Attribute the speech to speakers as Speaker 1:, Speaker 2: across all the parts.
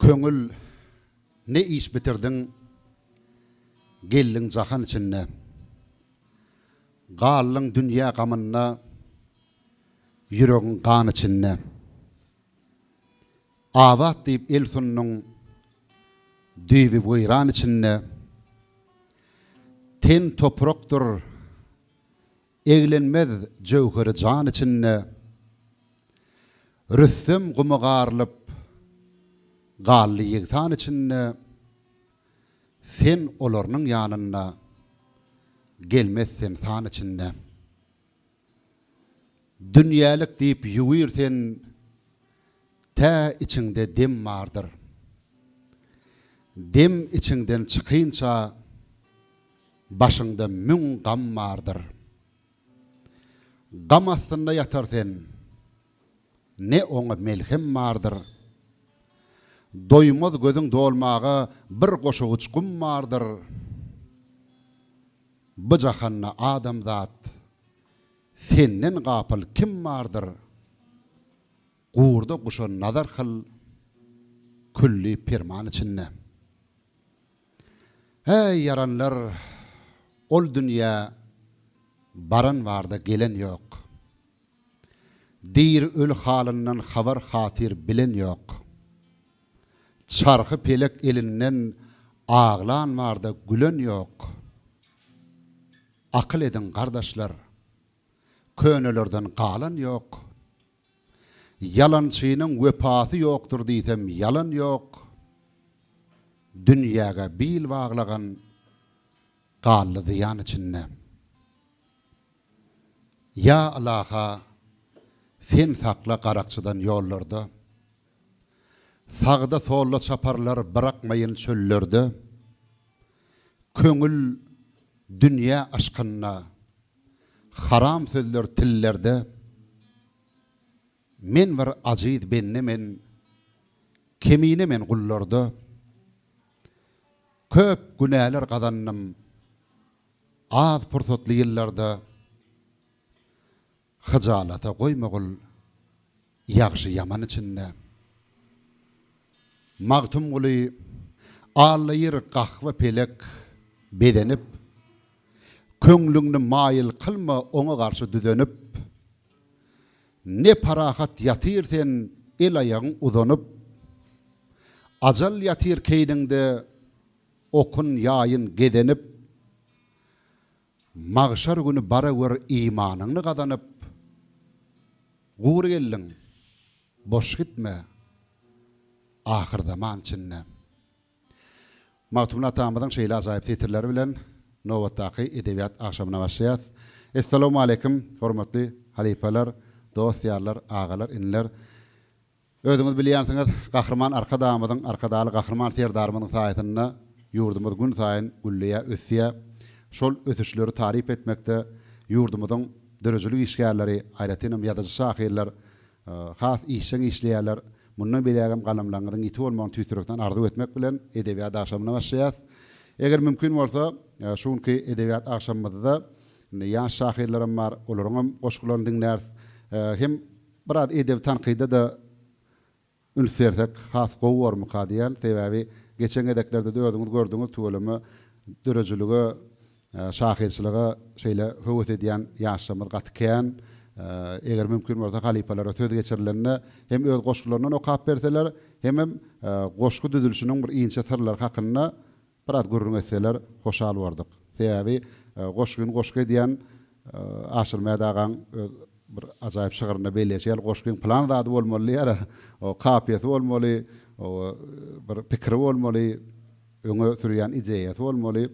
Speaker 1: köngül ne iş bitirdin gelin jahan içinde. Gallın dünya gamına yüreğin kan içinde. Avat deyip el sunnun düvi buyran içinde. Ten topraktur eglenmez cevheri can içinde. Rüstüm gumugarlıp galli yigtan içinde. Sen olarının yanına gelmezsen san içinde. Dünyalık deyip yuvirsen ta içinde dem vardır. Dem içinden çıkınca başında mün gam vardır. Gam aslında yatarsen ne ona melhem vardır. Doymaz gözün dolmağa bir koşu uçkum vardır. Bu jahanna adam zat senden gapıl kim vardır? Gurda kuşun nazar kıl külli pirman içinde. Hey yaranlar, ol dünya baran varda gelen yok. Dir öl halından haber hatir bilen yok. Çarkı pelek elinden ağlan varda gülen yok. Akıl edin kardeşler, könülerden kalan yok. Yalançının vefası yoktur diysem yalan yok. Dünyaga bil bağlagan qallı ziyan içinde. Ya Allah'a sen sakla qarakçıdan yollarda. Sağda solda çaparlar bırakmayın çöllerde. Köngül dünya aşkına haram sözler tillerde. Men var aziz bennemen keminemen gullarda. Köp günahlar kazandım az fırsatlı yıllarda. Hıcalata koymagul yaxşı yaman içinde. Mağtum guli ağlayır kahve pelek bedenip. Köңlüňni mayıl kılma ona karşı düzenip. Ne parahat yatırsen el ayağın uzanıp. Acal yatır keydinde okun yayın gedenip. Mağşar günü barawar imanını kazanıp. Gur gelin boş gitme ahir zaman içinde. Mağtumla tamamladan şeyle azayip titirleri bilen Novataki edebiyat akşamına başlayat. Esselamu aleyküm hormatly halifalar, dostlar, ağalar, inler. Özüňiz bilýärsiňiz, gahrman arka damydyň, arkadaly gahrman serdarymyň saýatynda ýurdumyz gün saýyn gülleýär, ösýär. Şol ösüşleri tarif etmekde ýurdumyzyň dörejili işgärleri, aýratynam ýazyjy şahyrlar, has işçiň işleýärler. Mundan bilýägem galamlaryň ýiti bolmagyny tüýtürekden arzu etmek bilen edebiyat akşamyna başlaýar. Eger mümkin bolsa, şunki edebiyat akşamymyzda ýaş şahyrlarym bar, olaryň goşgularyny dinlär. Hem biraz edeb tanqyda da ülfersek has gowar mukadiýal sebäbi geçen edeklerde de özüňiz gördüňiz tuğulamy dörejiligi şahyrçylyga şeýle höwet edýän ýaşlarymyz gatykän. Eger mümkin bolsa halifalara söz geçirilenine hem öz goşgularyny okap berseler hem goşgu düzülüşiniň bir iňçe sırlary hakynda biraz gurrun etseler hoşal bardyk. Sebäbi goşgu edýän aşylmaýdagan bir ajaýyp şygyryna belleşýär goşguň plany da bolmaly ýa-da o kapýasy bolmaly, o bir pikiri bolmaly, öňe sürýän ideýasy bolmaly.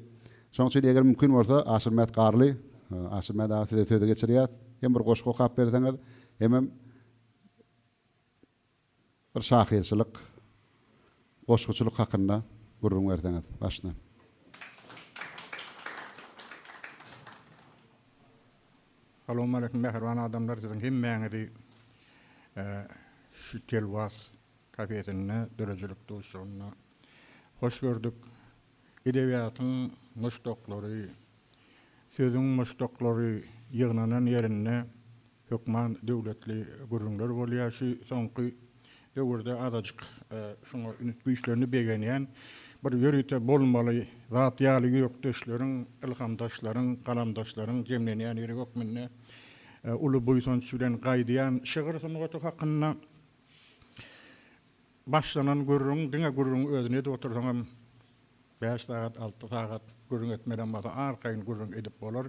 Speaker 1: Şoň üçin eger mümkin bolsa aşylmaýat garly, aşylmaýda size söz geçirýär. Hem bir goşgu okap berseňiz, hem bir şahyrçylyk, goşguçylyk hakynda gurrun berseňiz. Başna.
Speaker 2: Assalamu alaikum mehriban adamlar, sizin hemmeňizi şu telwas kafesine dörejlik duşuna hoş gördük. Edebiýatyň muşdoklary, sözüň muşdoklary ýygnanan ýerine hökman döwletli gurrunlar bolýar. Şu soňky döwürde azajyk şoňa ünitgüýçlerini begenýän bir ýörüte bolmaly zat ýaly ýökdeşleriň, ilhamdaşlaryň, galamdaşlaryň jemlenýän ýeri gökmenne uly boýson süren gaýdýan şygyr sunugaty hakynda başlanan görüň, diňe görüň özüne de otursaňam 5 saat, 6 saat görüň etmeden bada arkaýyn görüň edip bolar.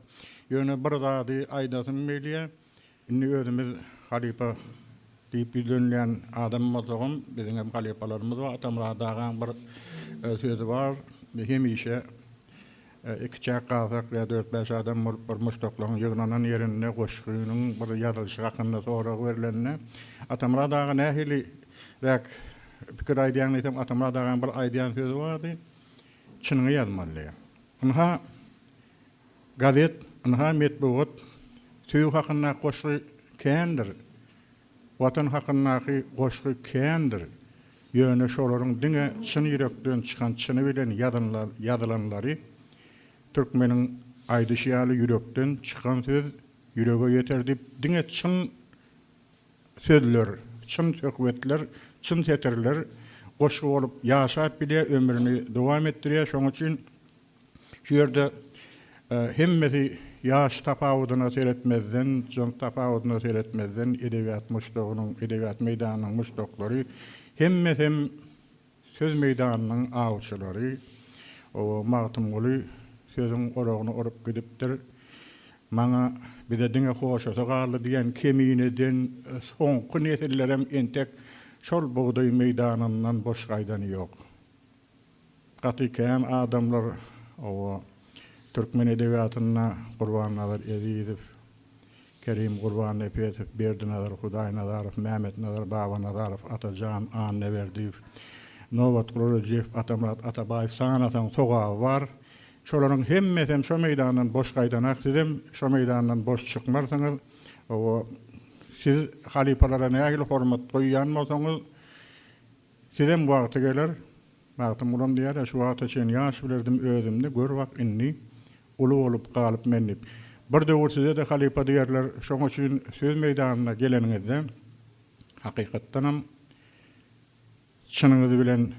Speaker 2: Ýöne bir zady aýdasyn meýle, inni özümiz halipa diýip dönýän adamymyzym, biziň hem halipalarymyz bar, atamlardagan bir sözi bar. Hemişe iki çaqazak ya 4-5 adam bolup bir muştoklaryň ýygnanan ýerine goşgynyň bir ýazylşy hakynda sorak berilenine atamlardagan nähili rek pikir aýdýan etem atamlardagan bir aýdýan sözi bardy. Çynyňy ýazmaly. Onha gazet, onha metbuat tüýü hakynda goşgy kendir. Watan hakyndaky goşgy kendir. Ýöne şolaryň diňe çyn ýürekden çykan çyny bilen ýazylanlary türkmeniň aýdyşýaly ýürekden çykan söz ýürege ýeter diýip diňe çyn sözler, çyn söhbetler, çyn seterler goşgy bolup ýaşap bile ömrüni dowam etdirýär. Şoň üçin şu ýerde hemmeti ýaş tapawudyna seretmezden, jon tapawudyna seretmezden edebiýat muşdogynyň, edebiýat meýdanynyň muşdoklary hemmesem söz meýdanynyň awçylary, o magtymly sözüň oragyny orup gidipdir. Maňa bize diňe hoşata garly diýen kemineden soňky nesillerem entek şol buğday meýdanyndan boş gaýdany ýok. Gatyken adamlar o Türkmen edebiýatyna Gurbannalar Ezizow, Kerim Gurban Epetov, Berdinazar Hudaýnazarow, Mehmet Nazar Babanazarow, Atajan Anneberdiýew, Nowat Guruljew, Atamrat Atabaýew sanatan sogawy bar. Şolaryň hemmesem şo meýdandan boş gaýdanak dedim, şo meýdandan boş çykmarsaňyz, o siz halipalara nähili hormat goýýan bolsaňyz, sizem wagty geler. Wagtym ulan diýär, şu wagta çen ýaş bilerdim özümde gör wak inni uly bolup galyp mennip. Bir döwür size de halipa diýerler, şoň üçin söz meýdanyna geleniňizde hakykatdanam çynyňyzy bilen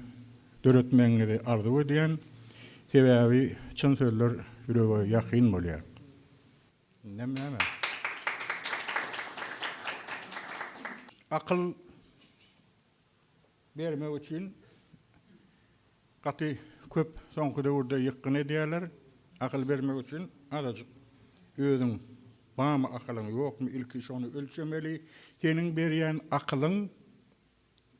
Speaker 2: döretmeňizi arzu edýän sebäbi çyn sözler ýürege ýakyn bolýar. Näme? Akyl bermek üçin gaty köp soňky döwürde ýykyn edýärler. Akyl bermek üçin azajyk özüň bamy akylyň ýokmy ilki şonu ölçemeli. Seniň berýän akylyň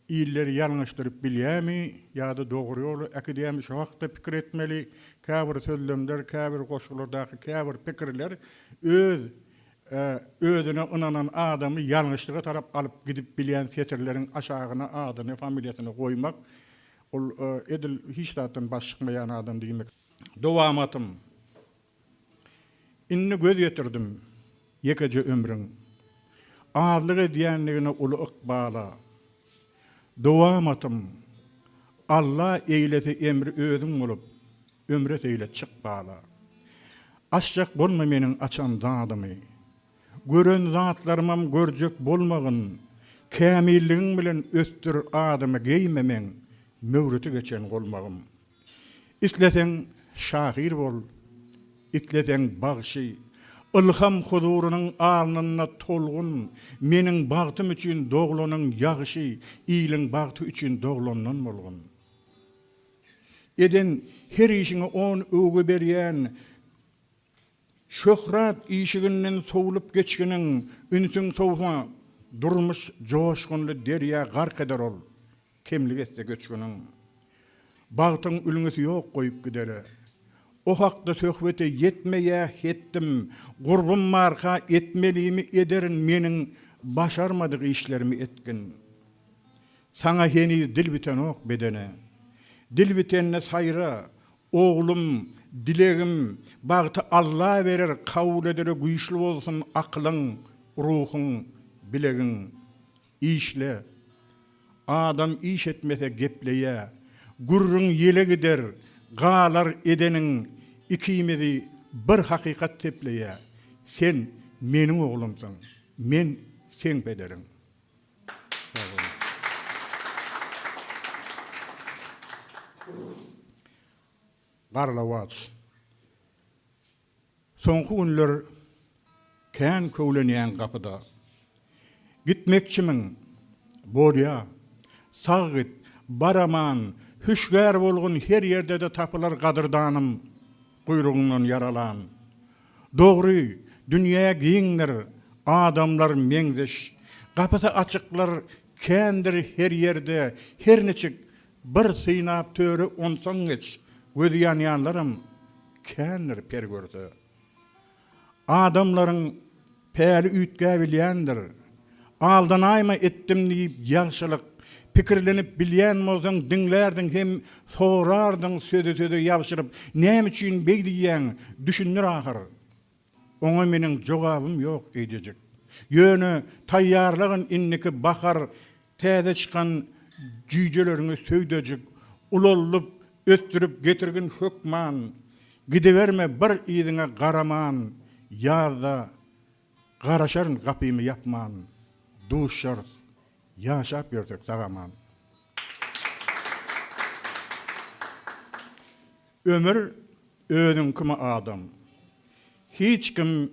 Speaker 2: ýylları ýalňyşdyryp bilýärmi ýa-da dogry ýoly akademik şu wagtda pikir etmeli. Käbir sözlemler, käbir goşgulardaky käbir pikirler özüne inanan adamy ýalňyşlyga tarap alyp gidip bilýän seterleriň aşagyna adyny, familiýasyny goýmak ol edil hiç zatdan baş çykmaýan adam diýmek. Dowamatym. Inni göz ýetirdim ýekece ömrüň. Ağırlyk edýänligine uly ykbala. Dowamatym. Allah eýlese emri özüň bolup, ömre eýle çykbala. Aşjak bolma meniň açan zadymy. Gören zatlarymam görjek bolmagyn, kämilligiň bilen östür adymy geýmemeň, möwreti geçen golmagym. İsleseň şahyr bol, itleseň bagşy, ilham huzurunyň alnyna tolgun, meniň bagtym üçin doglanyň ýagşy, ýylyň bagty üçin doglannan bolgun. Eden her işine 10 öwge berýän, şöhrat işiginden sowulup geçginiň, ünsüň sowma durmuş joşgunly derýa gark eder ol, kemlik etse göçginiň. Bagtyň ülüňesi ýok goýup gidere. O hakda söhbete yetmeýä hetdim, gurbum marka etmelimi ederin meniň başarmadyk işlerimi etgin. Sana heni dil biten ok bedene. Dil bitenne sayra, oğlum, dilegim, bagty Allah verer, kabul eder, güýçli bolsun aklyň, ruhun, bilegin, işle. Adam iş etmese gepleýä, gurrun ýele gider, galar edeniň ikimizi bir hakikat tepleýä. Sen meniň oglumsyň, men sen bederiň. garlawaç. Soňky günler kän köwlenýän gapyda. Gitmekçimiň, bolýa, sag git, baraman, hüşgär bolgun her ýerde de tapylar gadyrdanım, guyrugundan yaralan. Dogry, dünýäge giňler, adamlar meňdeş, gapysy açyklar kändir her ýerde, her neçik bir synap töre onsaň geç, gözi ýanýanlarym kändir pergördi. Adamlaryň päli üýtgä bilýändir. Aldanayma etdim diýip ýagşylyk pikirlenip bilýän bolsaň diňlärdiň hem sorardyň söze ýabşyryp näme üçin beýdiýän düşünür ahir. Oňa meniň jogabym ýok eýdejek. Ýöne taýýarlygyn inniki bakar täze çykan jüýjelerini söýdejek, ulollup östürüp getirgin hökman, gideverme bir ýyzyňa garaman, ýa-da garaşaryn gapymy ýapman. Duşar, yaşap ýördük sagaman. Ömür özüň kimi adam. Hiç kim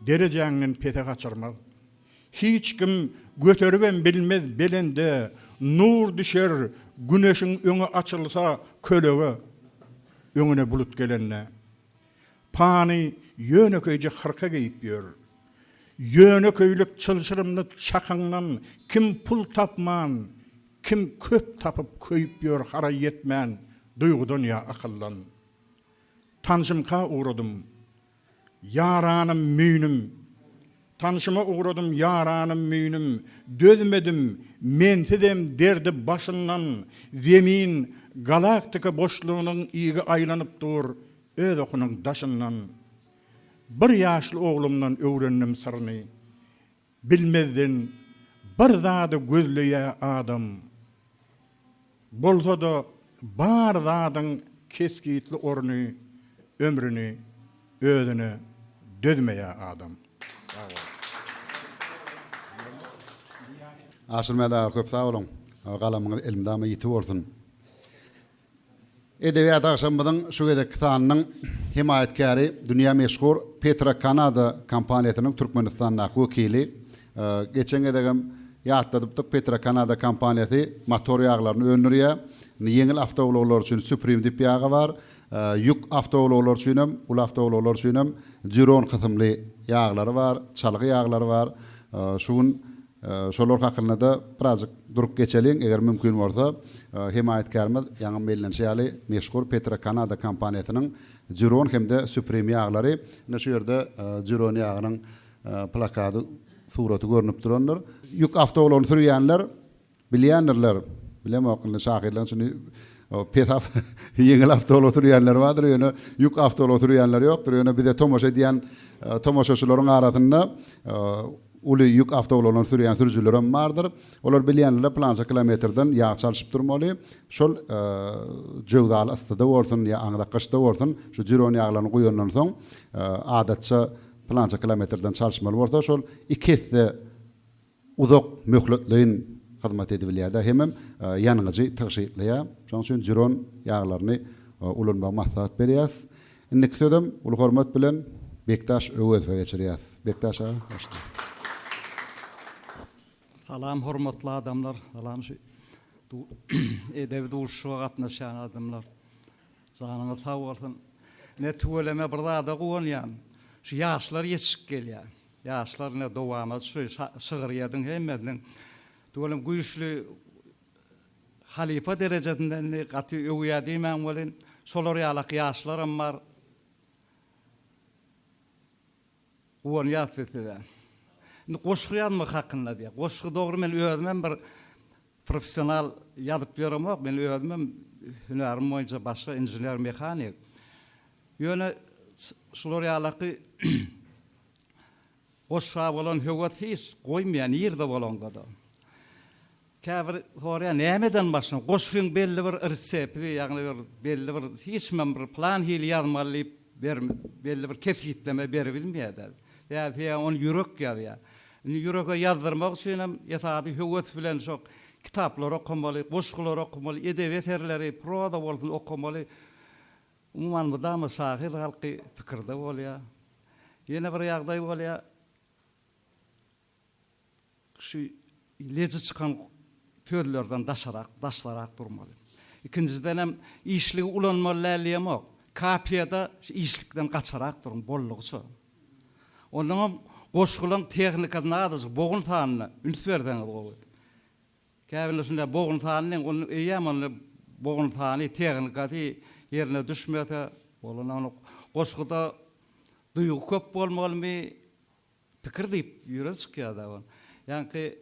Speaker 2: derejäňden pete gaçyrmaz. Hiç kim göteribem bilmez belinde nur düşer, güneşin öňü açylsa kölege, öňüne bulut gelenne. Pani ýöneköýje hırka giyip ýör. Ýöneköýlük çylşyrymly çakaňdan kim pul tapman, kim köp tapıp köýüp ýör haray yetmän, duýgudan ýa akyllan. Tanşymka uğradım, yaranım müýnüm. Tanşyma uğradım, yaranım müýnüm. Dözmedim, mentidem derdi başyndan. Zemin, galaktika boşluğunun ýygy aýlanyp dur, öz okunyň daşyndan. Bir ýaşly oglumdan öwrendim sırny. Bilmezden bir zady gözleýä adam. Bolsa da bar zadyň keskitli orny, ömrüni, özüni dözmeýä adam.
Speaker 1: Aşylmada köp sag bolun. Galamyňyz elimdäme ýitip bolsun. Edebiýat akşamynyň şu gedek sanynyň himayetkäri, dünýä meşhur Petra Kanada kompaniýasynyň Türkmenistanda wekili. Geçen gedegem ýatladypdyk Petra Kanada kompaniýasy motor ýaglaryny öndürýär. Ýeňil awtobuslar üçin Supreme diýip ýagy bar. Ýük awtobuslar üçin hem, ul awtobuslar üçin hem Jiron kysymly ýaglary bar, çalgy ýaglary bar. Şuň şolar hakynda da birazjyk durup geçeliň eger mümkin bolsa. Himayetkärimiz ýa-da bellenşäli meşhur Petra Kanada kompaniýasynyň Jiron hemde Supreme ýaglary. Şu ýerde Jiron ýagynyň plakady, suraty görünüp duranlar. Ýük awtobuslarny sürýänler bilýändirler. Bilemokly şahirler şunu pesap ýeňil awtobuslar sürýänler bardyr, ýöne ýük awtobuslar sürýänler ýokdur. Ýöne bize tomoşa diýen tomoşaçylaryň arasynda uly ýük awtobuslarny sürýän sürüjüler hem bardyr. Olar bilýänler plança kilometrden ýag çalyşyp durmaly. Şol jowdal astyda bolsun ýa aňda qyşda bolsun, şu Jiron ýaglaryny goýandan soň adatça plança kilometrden çalyşmaly bolsa, şol ikisi uzak möhletliğin hyzmat edibilýär. Hemem ýanyňyzy tygyşytlaýar. Şoň üçin Jiron ýaglaryny ulanma maslahat berýär. Innik södüm ul hormat bilen Bektaş Öwezwe geçirýär. Bektaş ağa, başla.
Speaker 3: Salam hormatly adamlar, salam edebi duşuga gatnaşan adamlar. Janyňyz sag bolsun. Ne tuweleme bir zada goýanýan. Şu ýaşlar ýetişip gelýär. Ýaşlar ne dowama şu şygyrýadyň hemmediň tuwelem güýçli halifa derejesinden gaty öwýädi men bolen. Şolar ýalyk ýaşlarym bar. Goýan ýatpetler. Goşgýanmy hakynda diýip. Goşgy dogry men özüm bir professional ýazyp beremok. Men özüm hünerim boýunça başga inžener mehanik. Ýöne şolar ýalyky goşga bolan höwet hiç goýmaýan ýerde bolanda da. Käbir horya nämeden başlan? Goşgyň belli bir resepti, ýagny belli bir hiç men bir plan hili ýazmaly belli bir kefitleme berip bilmeýär. Ýa-da onu ýürek ýazýar. Ýürege ýazdyrmak üçin hem ýatady höwet bilen kitaplar okumaly, goşgylar okumaly, edebiýat erleri, proza bolsun okumaly. Umuman bu da masahir halkı fikirde bolýar. Ýene bir ýagdaý bolýar. Şu lezi çıkan tödlerden daşlarak durmalı. İkinciden hem işligi ulanmaly läliyemok. Kapiyada işlikden kaçarak durun bolluğu. Onun goşgulan texnikadan adı boğun tanını ünsverden gowy. Käbinle şunda boğun tanını onu eýäm boğun tanı texnikady yerine düşmede bolan goşguda duýgu köp bolmalymy pikir diýip ýüresik ýa-da. Yani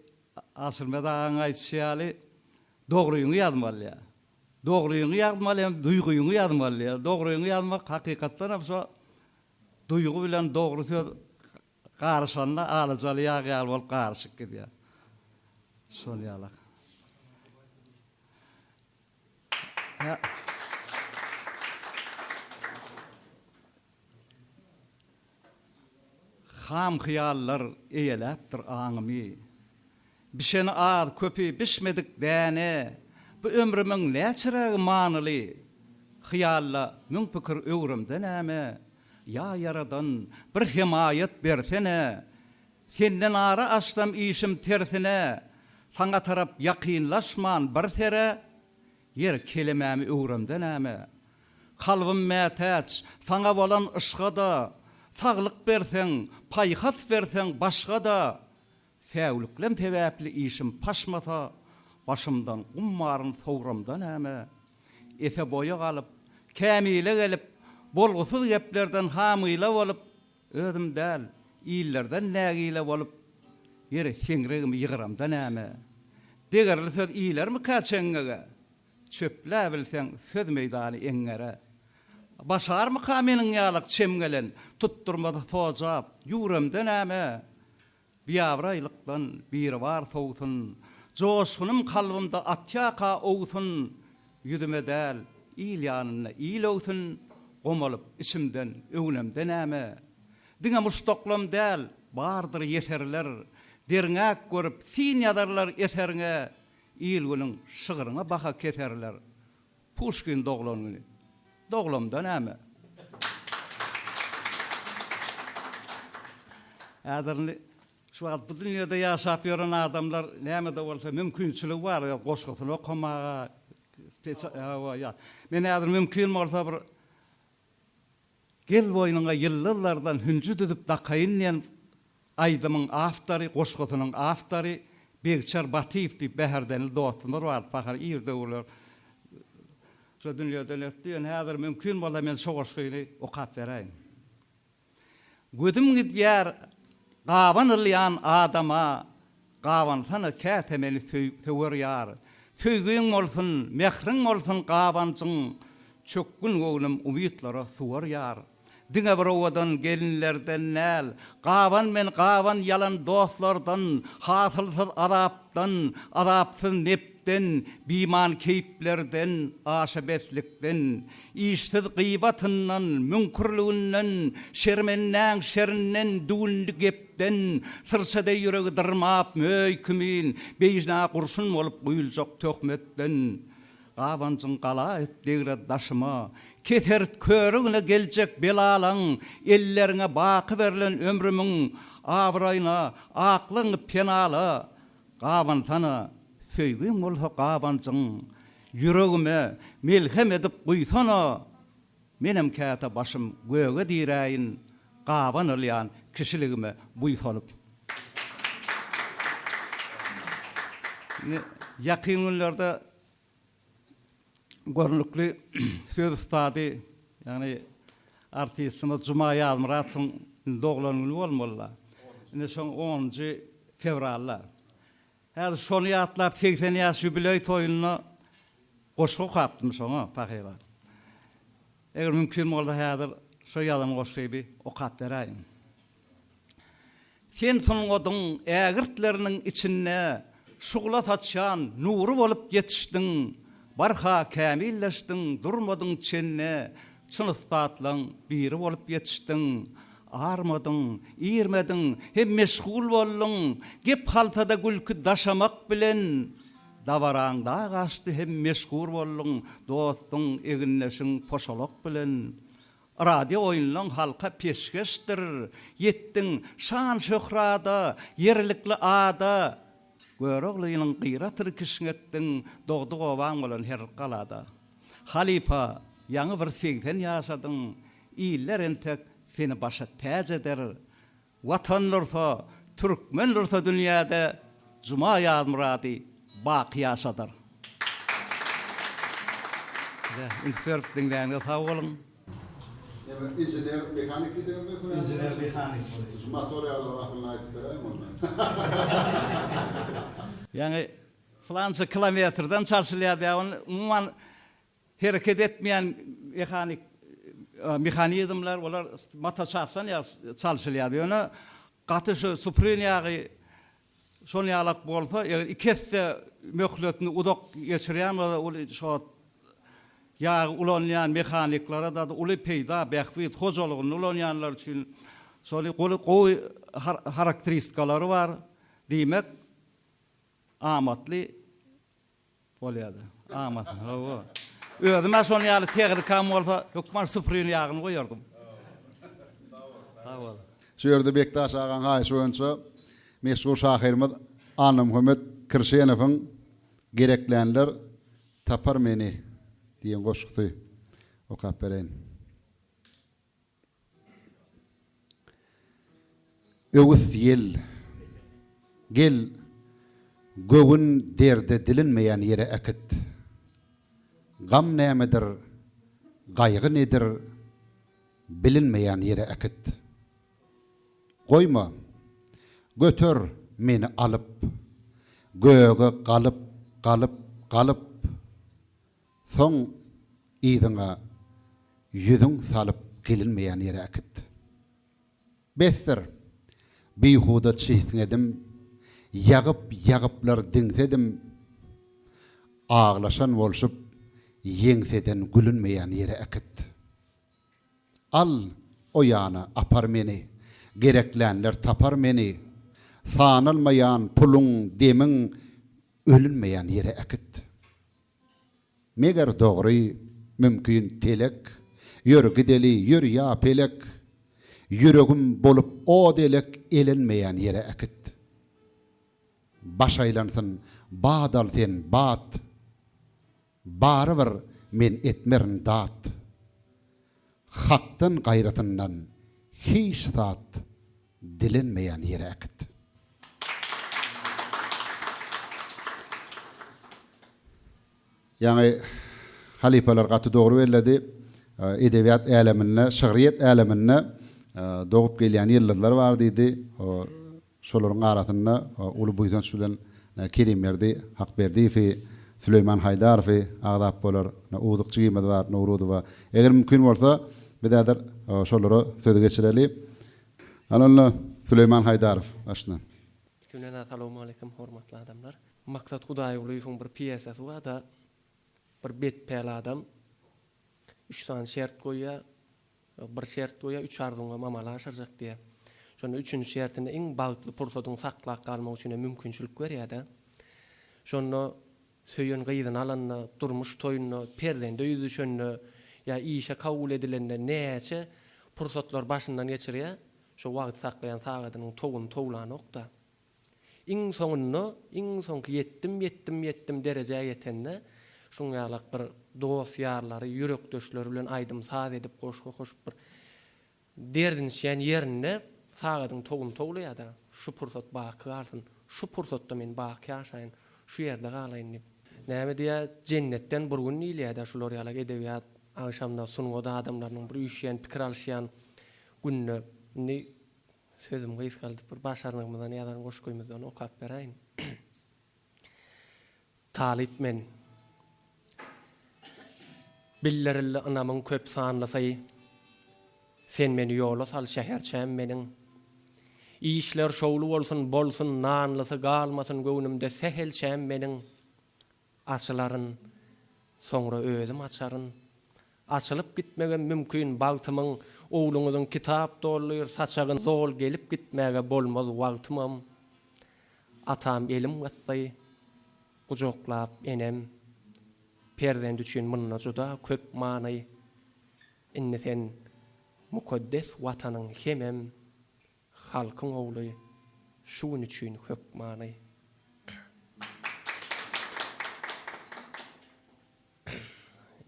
Speaker 3: asılmada aýtşýaly dogruýuňy ýazmaly. Dogruýuňy ýazmaly, duýguýuňy ýazmaly. Dogruýuňy ýazmak hakykatdan hem şo duýgu bilen dogry söz garşanda alajaly ýagal bolup garşyk gidýär. Şol ýaly. Ham hyýallar eýeläpdir aňymy. Bişeni az köpi bişmedik däne. Bu ömrümiň näçe manyly. Hyýalla müň pikir öwrümden näme? Ya yaradan bir himayet bersene. Senden ara açsam işim tersine. Sana tarap yakınlaşman bir tere. Yer kelimämi öwrümden näme? Kalbym mätäç, sana bolan ışga da. Taglyk bersen, paýhat bersen başga da. Täwlüklem tebäpli işim paşmata. Başımdan ummarın sowramdan näme? Ese boýa galyp, kämile gelip, bolgusyz geplerden hamyla bolup, özüm däl, ýyllardan nägile bolup, ýere seňregimi ýygyramdan näme? Degerli söz ýylarmy kaçeňge? Çöplä bilseň söz meýdany eňgere. Başarmy kameniň ýalyk çemgelen, tutturmada fojap, ýüremden näme? Biýabraýlykdan bir bar sowsun, joşgunum kalbymda atýaka owsun, ýüzüme däl, ýyl ýanyna ýyl owsun, gomalyp içimden, öwlemden näme? Diňe muşdaklam däl, bardyr ýeterler, derňäk görüp sin ýadarlar eteriňe, ýyl günüň şygyryňa baka keterler. Pushkin doglanyny. Doglamdan näme? Äderli şu bu dünýede ýaşap ýören adamlar näme de bolsa mümkinçilik bar, goşgusyny okamaga. Men äder mümkin bolsa bir gel boýnuňa ýyllardan hünjü düdüp dakaýynýan aýdymyň aftary, goşgusynyň aftary Begçar Batiýew diýip bäherden dostlar bar, pakar ýerde bolar. Şu dünýede näçe häzir mümkin bolsa men şu goşgusyny okap beräýin. Gödüm gidýär gawan ylýan adama, gawan sana kätemeli töwerýär. Söýgüň bolsun, mehriň bolsun gawançyň, çökkün göwnüm umytlara suwarýar. Diňe birowadan gelinlerden näl, gawan yalan dostlardan, hasylsyz azapdan, azapsyz nepden, biman keyplerden, aşabetlikden, işsiz gıybatından, münkürlüğünden, şermenden, şerinden, düğünlü gepden, sırçada yüregi dırmap, möykümin, beyjna kurşun olup guyuljak töhmetten, gawançyň gala etdigre daşıma, keter körügne geljek belalaň, ellerine baky berilen ömrümiň awraýyna, aklyň penaly, gawan sana söýgüň bolsa gawançyň, yüregime melhem edip guýsana, menem käte başym göge diräýin, gawan ylýan kişiligime buýsalyp. Ýakyn günlerde görnükli söz ustady, yani artistimiz Cuma Ýazmyratyň doglanyny bolmaly. Ine şoň 10-njy fevralda. Häzir şonu ýatlap 80 ýaş jubiley toýunyna goşgu kapdym şoňa pahyra. Eger mümkin bolsa häzir şo ýalan goşgyby okap beräýin. Sen soňgodyň ägirtleriniň içinde şugla taçan nuru bolup ýetişdiň. Barha kämilleşdiň, durmadyň çenne, çynysatlaň biri bolup ýetişdiň. Armadyň, ýermediň, hem meşgul boldyň, gep haltada gülkü daşamak bilen Davaran da gaçty hem meşgul bollun, dostun, eginleşin poşolok bilen. Radio oyunlaryň halka peşkeşdir. Yetdiň şan şöhrada, yerlikli ada. Göröglynyň gyratyr kişiňetdiň dogdy gowaň bolan her galada. Halipa, ýaňy bir segden ýaşadyň. İller entek seni başa täze eder. Watanlyrsa, türkmenlyrsa dünýäde Juma ýazmyrady baqy ýaşadar. Insert dinleýänler sag bolun.
Speaker 1: İnженер mekanik diýilmi?
Speaker 3: İnженер mekanik.
Speaker 1: Motor ýalyny aýtdylar ondan.
Speaker 3: Yani falanca kilometrden çalşylýar, umuman hereket etmeýän mekanizmler olar mata çarsan ya çalşylýar. Ýöne gatyşy suprin ýagy şol ýalak bolsa, ikisi möhletini udak geçirýän şo ýagy ulanýan mekaniklara da uly peýda bähwit hojalygyny ulanýanlar üçin şol gowy karakteristikалары bar. Diýmek amatly bolýardy. Amat. Hawa. Özüme şonu ýaly tegri kam bolsa, hukman suprin ýagyny goýardym. Hawa.
Speaker 1: Şu ýerde Bektaş agan gaýşy öňçe meşhur şahyrymyz Anna Muhammed Kirşenowyň gereklenler tapar meni diýen goşukdy okap bereň. Öwüs ýel gel göwün derde dilinmeýän ýere akit. Gam nämedir, gaýgy nedir bilinmeýän ýere akit. Goýma, götür meni alyp, göge galyp, soň ýygyňa ýüzüň salyp gelinmeýän ýere akit. Besdir, bihuda çiğitnedim, yağıplar dinsedim, ağlaşan bolşup, yeňseden gülünmeýän ýere akit. Al o ýana apar meni, gereklenler tapar meni, sanylmaýan puluň demiň ölünmeýän ýere akit. Meger dogry, mümkin telek, ýör gideli, ýör ýa pelek, yüregim bolup o delek elenmeýän ýere akit. Baş aýlansyn, badal sen bat, barıbyr men etmerin dat. Hakdan gaýratyndan hiç zat dilenmeýän ýere akit. Yani halipalar gaty dogry berledi. Edebiýat älemine, şyhryýet älemine doğup gelýän ýyllar bar diýdi. Şolaryň arasynda uly buýdan bilen kelim berdi, hak berdi Süleyman Haydarow, Agdap bolar, Udukçy Gymad bar, Nowrudowa. Eger mümkin bolsa, bidadir şolary söze geçireli. Ananla Süleyman Haydarow başna.
Speaker 4: Günen assalamu alaykum hormatly adamlar. Maksat Hudaý ulysyň bir piyesasy bar da bir bet pel adam 3 tane şert goýýar. Bir şert goýa 3 arzuňa mamalaşajak diýe. Şonu 3-nji şertinde iň bagtly pursatyň saklap galmak üçin mümkinçilik berýär-de. Şonu söýen gyýdyn alanna, durmuş toýuny, perdende ýüzüşeni, ýa işe kabul edilende näçe pursatlar başyndan geçirýär. Şo wagt saklayan sagatynyň towun nokta. Iň soňky yetdim derejäge ýetende şoň ýalak bir dost ýarlary, ýürekdeşleri bilen aýdym saz edip goşup bir derdinşen ýerinde sagatyň towlaýar-da. Şu pursat baky garsyn, şu pursatda men baky ýaşaýyn, şu ýerde galaýyn diýip. Näme diýär, jennetden bir gün ýylýar-da şolary ýalak edebiýat akşamda sunuwda adamlaryň bir üşýän, pikir alşýan günne ni sözüm gyýykaldy bir başarnygymdan ýadan goş goýmazdan okap beräýin. Talip men billerli anamın köp sanlasay, sen meni yola sal şäherçäm meniň. İşler şowlu bolsun, nanlasy galmasyn göwnümde sehelçäm meniň. Açylaryn, soňra özüm açaryn. Açylyp gitmegen mümkin bagtymyň, ogluňyzyň kitap dolýar, saçagyn zol gelip gitmäge bolmaz wagtymam. Atam elim gassay, gujoklap enem perden düşün munna juda köp many. Inni sen mukaddes watanyň hemem halkyň ogly şuň üçin köp many.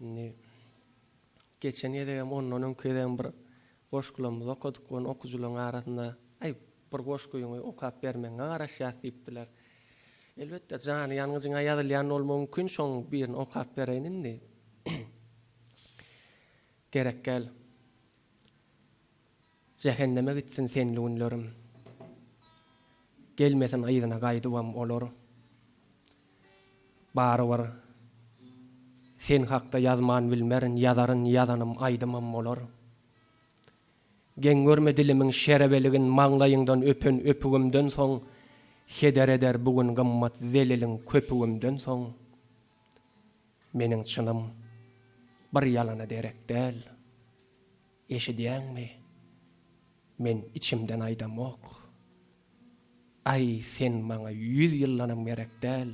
Speaker 4: Inni geçen ýerdegem ondan öňkeden bir goşgulamyz okudyk, onu okujulyň arasynda ay bir goşguýyňy okap bermeňe garaşýar diýipdiler. Elbetde jany ýanyňyza ýazylýan bolmagy mümkin, şoň birini okap bereýin. Gerek gel. Cehenneme gitsin senli ünlerim. Gelmesin aýdyna gaýdywam olur. Bary var. Sen hakda yazman bilmerin, yazarın yazanım aydymam olur. Gen görme dilimiň şerebeligin maňlaýyňdan öpen öpügümden soň, heder eder bugün gymmat zeliliň köpügümden soň. Meniň çynym bir ýalana derek del. Eşidýäňmi? Men içimden aýdamok. Ay sen maňa 100 ýyllanam gerek del.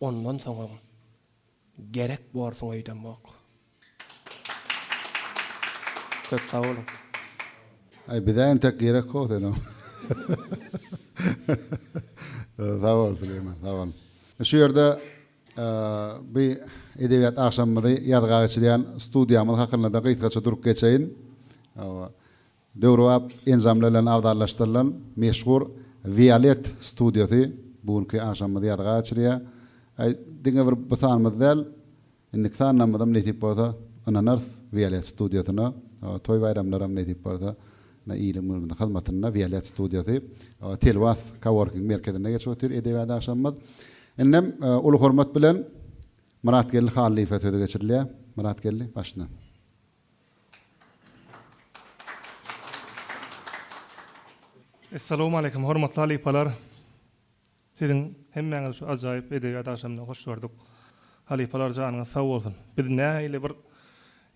Speaker 4: Ondan soň gerek borsun aýdamok. Köp sağ olun.
Speaker 1: Ay bidayen tek gerek yok dedim. Sağ ol Süleyman, sağ ol. Şu yerde bir edebiyat akşamında yadga geçiren studiyamız hakkında da gıytgaça durup geçeyin. Döwrap enzamlanan awdarlaşdyrylan meşhur Violet studiyasy bugünkü akşamda yadga geçirýär. Ay diňe bir basanmazdan innik sanamadım netip bolsa ananars Violet studiyasyna toy bayramlaram netip bolsa na ilimimiň hyzmatyna Violet studiyasy Telwas coworking merkezine geçýär edebiyat akşamymyz. Ennem uly hormat bilen Murat Gelli halife söýde geçirilýär. Murat Gelli başna.
Speaker 5: Assalamu alaikum hormatly halifalar. Siziň hemmeňiz şu ajaýyp edebiyat akşamyna hoş gördük. Halifalar janyňyz sag bolsun. Biz nähili bir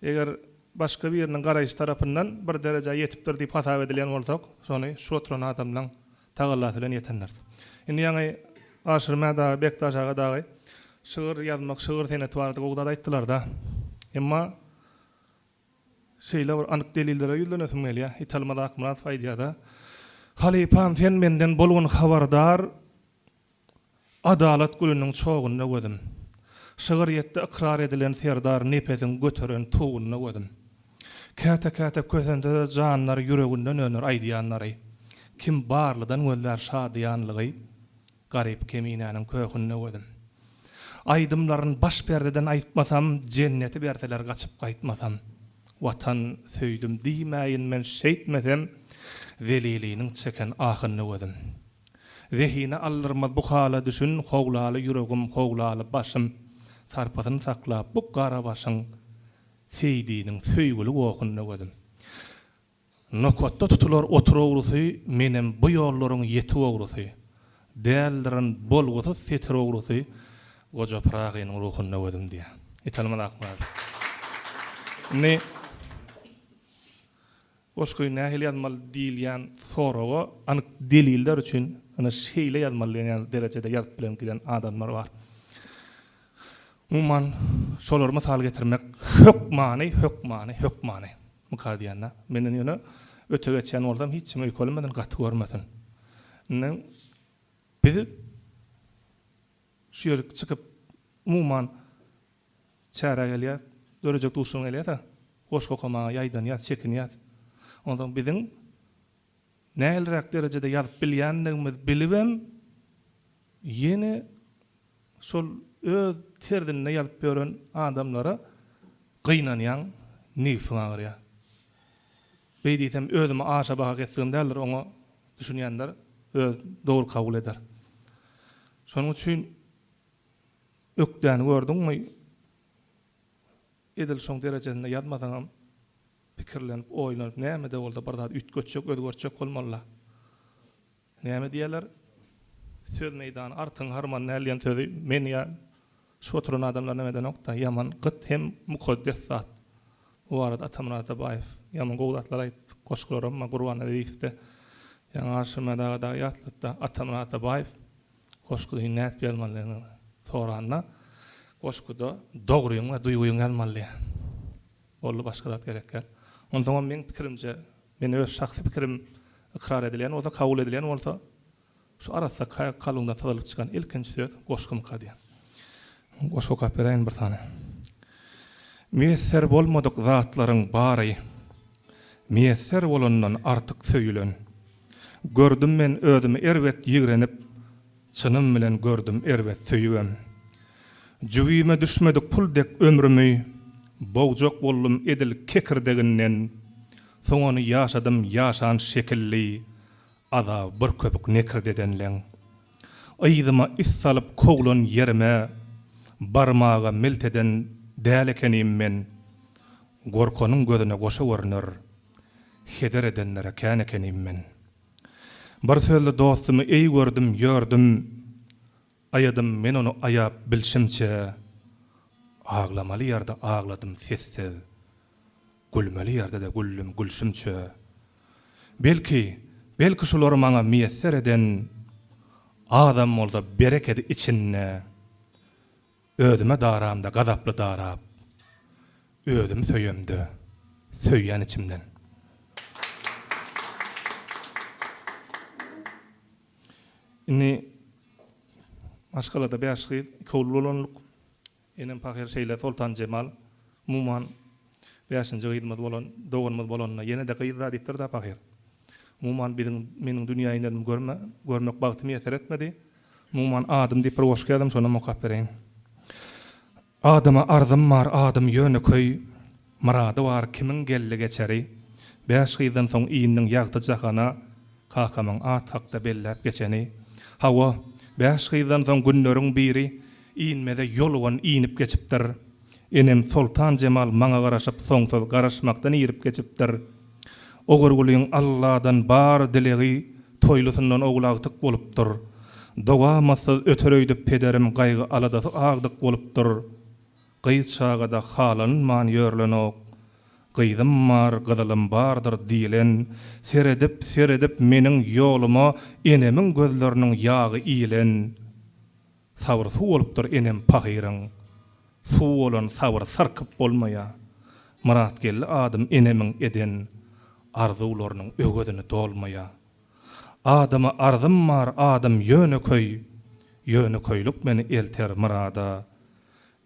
Speaker 5: eger başga bir ýerden garaýyş tarapyndan bir derejä ýetipdir diýip hasap edilýän bolsak, şonu şu oturan adamlaryň tagallasy bilen ýetenler. Indi ýa-ni aşyrmada Bektaş aga dagy şygyr ýazmak, şygyr senet barada gowda aýtdylar da. Emma şeýle bir anyk delillere ýüzlenesim gelýär. Italmada akmyrat faýdýada. Halipam sen menden bolgun habardar adalet gülüniň çoğunyna gödüm. Şygyryetde ikrar edilen serdar nepesiň götüren tuğunyna gödüm. Käte közende janlar ýüreginden öner aýdýanlary. Kim barlydan gözler şadyanlygy garyp keminäniň köhüne gödüm. Aýdymlaryň baş perdeden aýtmasam, jenneti berseler gaçyp gaýtmasam, watan söýdüm diýmäýin men şeýtmesem, zeliliğinin çeken ahını gödüm. Zehine allırmaz bu hala düşün, hoglalı yüregim, hoglalı başım, sarpasını sakla bu kara başın, seydiğinin söygülü okunu gödüm. Nokotta tutulur otur oğrusu, menem bu yolların yeti oğrusu, değerlerin bolgusu setir oğrusu, koca prağının ruhunu gödüm diye. İtalman akmadı. Ne? Oşkoy nähili ýazmaly diýilýän soraga anyk deliller üçin ana şeýle ýazmaly derejede ýazyp bilen giden adamlar bar. Umman şolar mysal getirmek hökmany mukadiýanna. Menden ýöne öte geçen boldum hiç kim öýkelmeden gaty görmesin. Biz şu ýerge çykyp umman çäre gelýär, dörejek duşun gelýär da, goşk okamaga ýaýdan ýaz, çekin ýaz. Ondan biziň näilrak derejede ýazyp bilýändigimiz bilibem ýene şol öz terdinne ýazyp beren adamlara gynanýan nifsiň agyrýar. Beýdiýsem özüme aşa baha getdim däldir, oňa düşünýänler öz dogry kabul eder. Şonuň üçin ökdäni gördüňmi? Edil şoň derejesinde ýazmasaňam pikirlenip, oýlanyp, näme-de bolsa bir zat ütgöçjek, ödgörçek bolmaly. Näme diýerler? Söz meýdany artyň harman näliýän sözi men ýa şu oturan adamlar näme denokda ýaman gyt hem mukaddes zat. O arada Atamran Atabayev ýaman gowdatlar aýyp goşgularam ma Gurban Ediýevde ýa-ni aşyrmada da ýatlypda Atamran Atabayev Goşgudy näp gelmeliň soranna goşguda dogruýyň we duýguýyň gelmeli. Ol başga zat gerekkä. Ondan men pikirimje, men öz şahsy pikirim ikrar edilen, o da kabul edilen bolsa şu arasda kalunda tazalyk çykan ilkinji söz goşgum kady. Goşgu kaperayn bir tane. Müesser bolmadyk zatlaryň bary, müesser bolandan artyk söýülen. Gördüm men ödümi erwet ýigrenip, çynım bilen gördüm erwet söýübem. Jüwime düşmedik puldek ömrümi, bowjak boldum edil kekirdeginden, soňany ýaşadym ýaşan şekilli, ada bir köpük nekirdedenleň. Aýdyma is salyp koglan ýerime, barmaga milteden dälekenim men, gorkonyň gözüne goşa görünür, heder edenlere känekenim men. Bir sözle dostumy eý gördüm, ýördüm, aýadym men onu aýap bilşimçe, ağlamaly ýerde ağladym sessiz, gülmeli ýerde de güllüm gülşimçe. Belki şular maňa müesser eden adam bolsa bereketi içinne, ödüme daramda gazaply darap, ödüm söýemdi, söýýän içimden. Inni Aşkalada beşgi kowlulanlyk enem pahyr şeýle Sultan Cemal Muman beşinji gydymyz bolan doganmyz bolanyna ýene de gydra diýipdir da pahyr. Muman meniň dünýäňden görmek bagtymy ýeter etmedi. Muman adym diýip bir goş geldim, şonu mokap bereýin. Adyma arzym bar, adym ýöne köý, marady bar kimiň gelli geçeri. Beş gydan soň iýiniň ýagdy jahana kakamyň at hakda belläp geçeni. Hawa beş gydan soň günleriň biri iýinmede ýolwan iýinip geçipdir. Enem Sultan Cemal maňa garaşyp soňsuz garaşmakdan ýerip geçipdir. Ogurgulyň Allahdan bar dilegi toýlusyndan oglagtyk bolupdyr. Dowamasyz öteröýdip pederim gaýgy aladasy agdyk bolupdyr. Gyýs şagada halanman ýörlenok, gyýdym mar, gyzylym bardyr diýilen, seredip meniň ýoluma enemiň gözleriniň ýagy iýilen. Sabr suw bolupdyr enem pahyryň, suw bolan sabr sarkyp bolmaýa. Marat geldi adym enemiň eden, arzuwlarynyň ögedini dolmaýa. Adyma arzym bar, adym ýöne köýlük meni elter marada.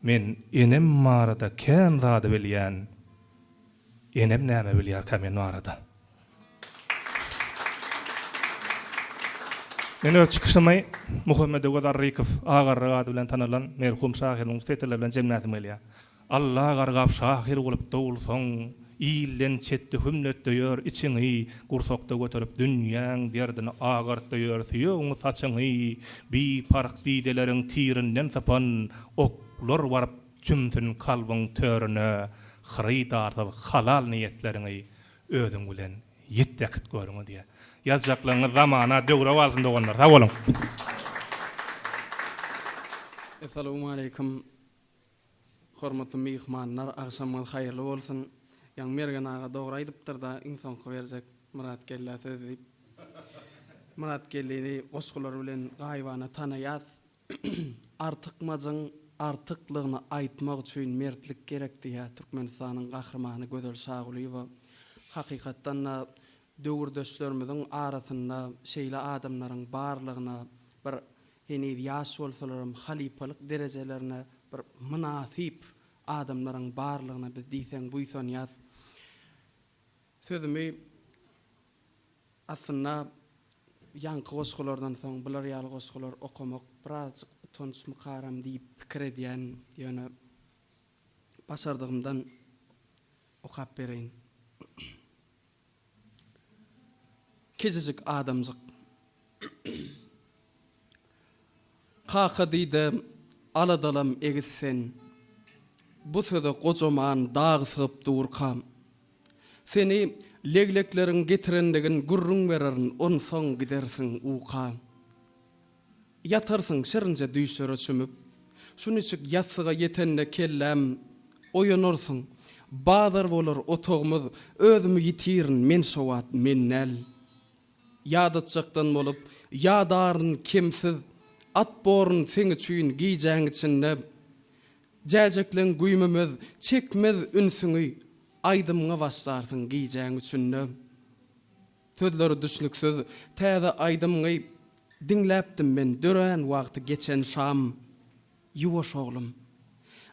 Speaker 5: Men enem marada kän zady bilýän, enem näme bilýär kämen marada. Men öz çıkışymy Muhammed Gadarrykov agarragady bilen tanalan merhum şahyryň ustatlar bilen jemnatim elýär. Allah gargap şahyr bolup dowulsaň, iýilden çetdi hümnetdiýär içiňi, gursakda göterip dünýäň derdini agartdyýar, süýüňi saçyňy, bi park diýdeleriň tirinden sapan oklar warp cümtün kalbyň törüne, hyrydardyp halal niýetlerini özüň bilen ýetdekit görüňi diýär. Ýazjaklaryňyz zamana döwre walsyn doganlar. Sag bolun.
Speaker 6: Assalamu alaikum. Hormatly mehmanlar, akşamyňyz haýyrly bolsun. Ýa-ni mergen aga dogry aýdypdyr da insanka berjek Murat Gelle söz diýip. Murat Gelle'ni goşgular bilen gaýbana tanaýas. Artykmadyň artyklygyny aýtmak üçin mertlik gerek diýär Türkmenistanyň gahrmany Gözel Şagulyeva. Hakykatdan da döwürdeşlerimiziň arasynda şeýle adamlaryň barlygyna bir heni ýaş bolsalarym halipalyk derejelerine bir münasip adamlaryň barlygyna biz diýsen buýsan ýaz. Sözümi aslında ýanky goşgulardan soň bular ýaly goşgular okamak biraz tonuşmy karam diýip pikir edýän ýöne başardygymdan okap bereýin. Kezicik adamzyk. Kaka diýdi, aladalam egitsen. Bu söze kocaman dağ sıgıp durkam. Seni legleklerin getirendigin gurrun vererin on son gidersin uqa. Yatarsın şerince düýşöre çümüp. Şuniçik yatsıga yetende kellem oýanursun. Bazar bolar otogumuz özümü yitirin men şowat mennel. Yadatçaktan bolup yadarın kimsiz at borun seni çüyün giyeceğin içinde, cəceklen güymemiz, çekmez ünsüngü, aydımına başlarsın giyeceğin içinde. Sözleri düşünüksüz, täze aydımgy dinläpdim men dören wagty geçen şam. Yuwaş oglum,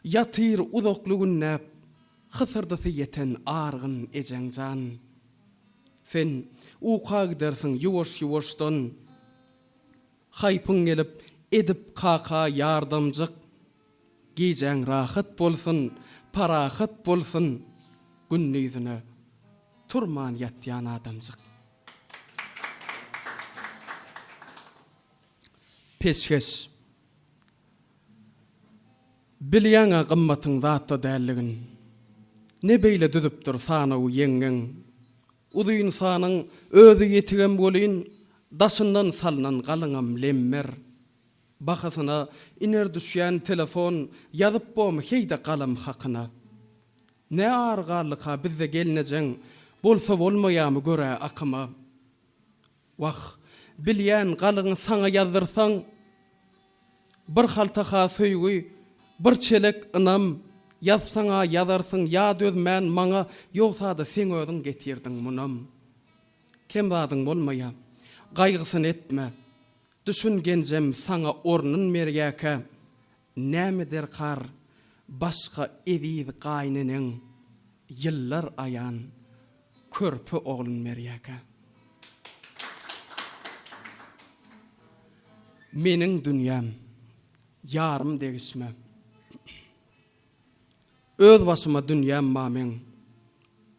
Speaker 6: yatyr uzaklygyny näp, hysırdysy yeten argyn ejen jan. Sen uqa gidersin yuwaş-yuwaşdan, haypyň gelip edip kaka yardamjyk, giyjeň rahat bolsun, parahat bolsun, günnüzüne turman yatyan adamjyk. Peşkeş. Bilýäňä gymmatyň zatda dälligin. Ne beýle düdüpdir sanaw ýeňiň. Udy insanyň özü ýetigen bolyn, daşyndan salynan galyňam lemmer. Bahasyna iner düşýän telefon ýazyp bolmy heýde galam hakyna. Ne argalyka bizde gelnejeň, bolsa bolmaýamy göre akyma. Wah, bilýän galyň saňa ýazdyrsang, bir haltaha söýgü, bir çelek ynam ýazsaňa ýazarsın, ýa dözmän maňa, ýogsa da sen özüň getirdiň munam. Kem badyň bolmaýa, gaýgysyn etme. Düşüngenjem saňa ornun merýäke, nämedir kar, başga ewiz gaýnynyň ýyllar aýan, körpü oglun merýäke. Meniň dünýäm, yarım degisme. Öz başyma dünýäm mamen,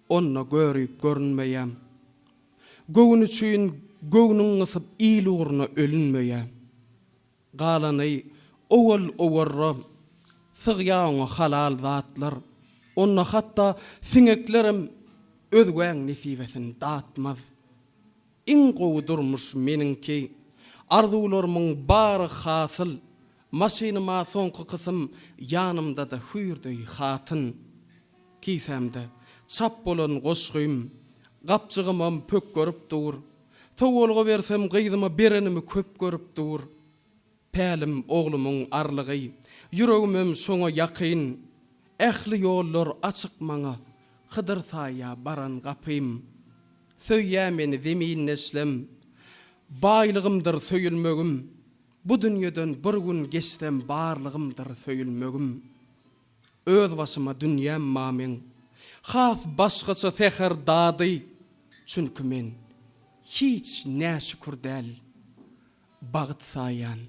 Speaker 6: onna görüp görünmeýäm. Göwün üçin göwüniň gysyp ýyl ugruna ölünmeýä. Galany owal sygýaňa halal zatlar, onna hatda siňeklerim özgäň nesibesini datmaz. Iň gowy durmuş meniňki, arzularymyň bary hasyl, maşynyma soňky kysym ýanymda da hüýrdi hatyn. Kisemde çap bolan goşgym, gapçygymam pök görüp dur. Sowolga bersem gyýdyma berenimi köp görüp dur. Pälim oglumyň arlygy, yüregimim soňa ýakyn. Ähli ýollar açyk maňa, hydyrsaýa baran gapym. Söýýä meni zemin neslem, baýlygymdyr söýülmegim. Bu dünýeden bir gün geçsem barlygymdyr söýülmegim. Öz başyma dünýäm mamen, has başgaça feher dady. Çünki men hiç näşükür däl, bagyt saýan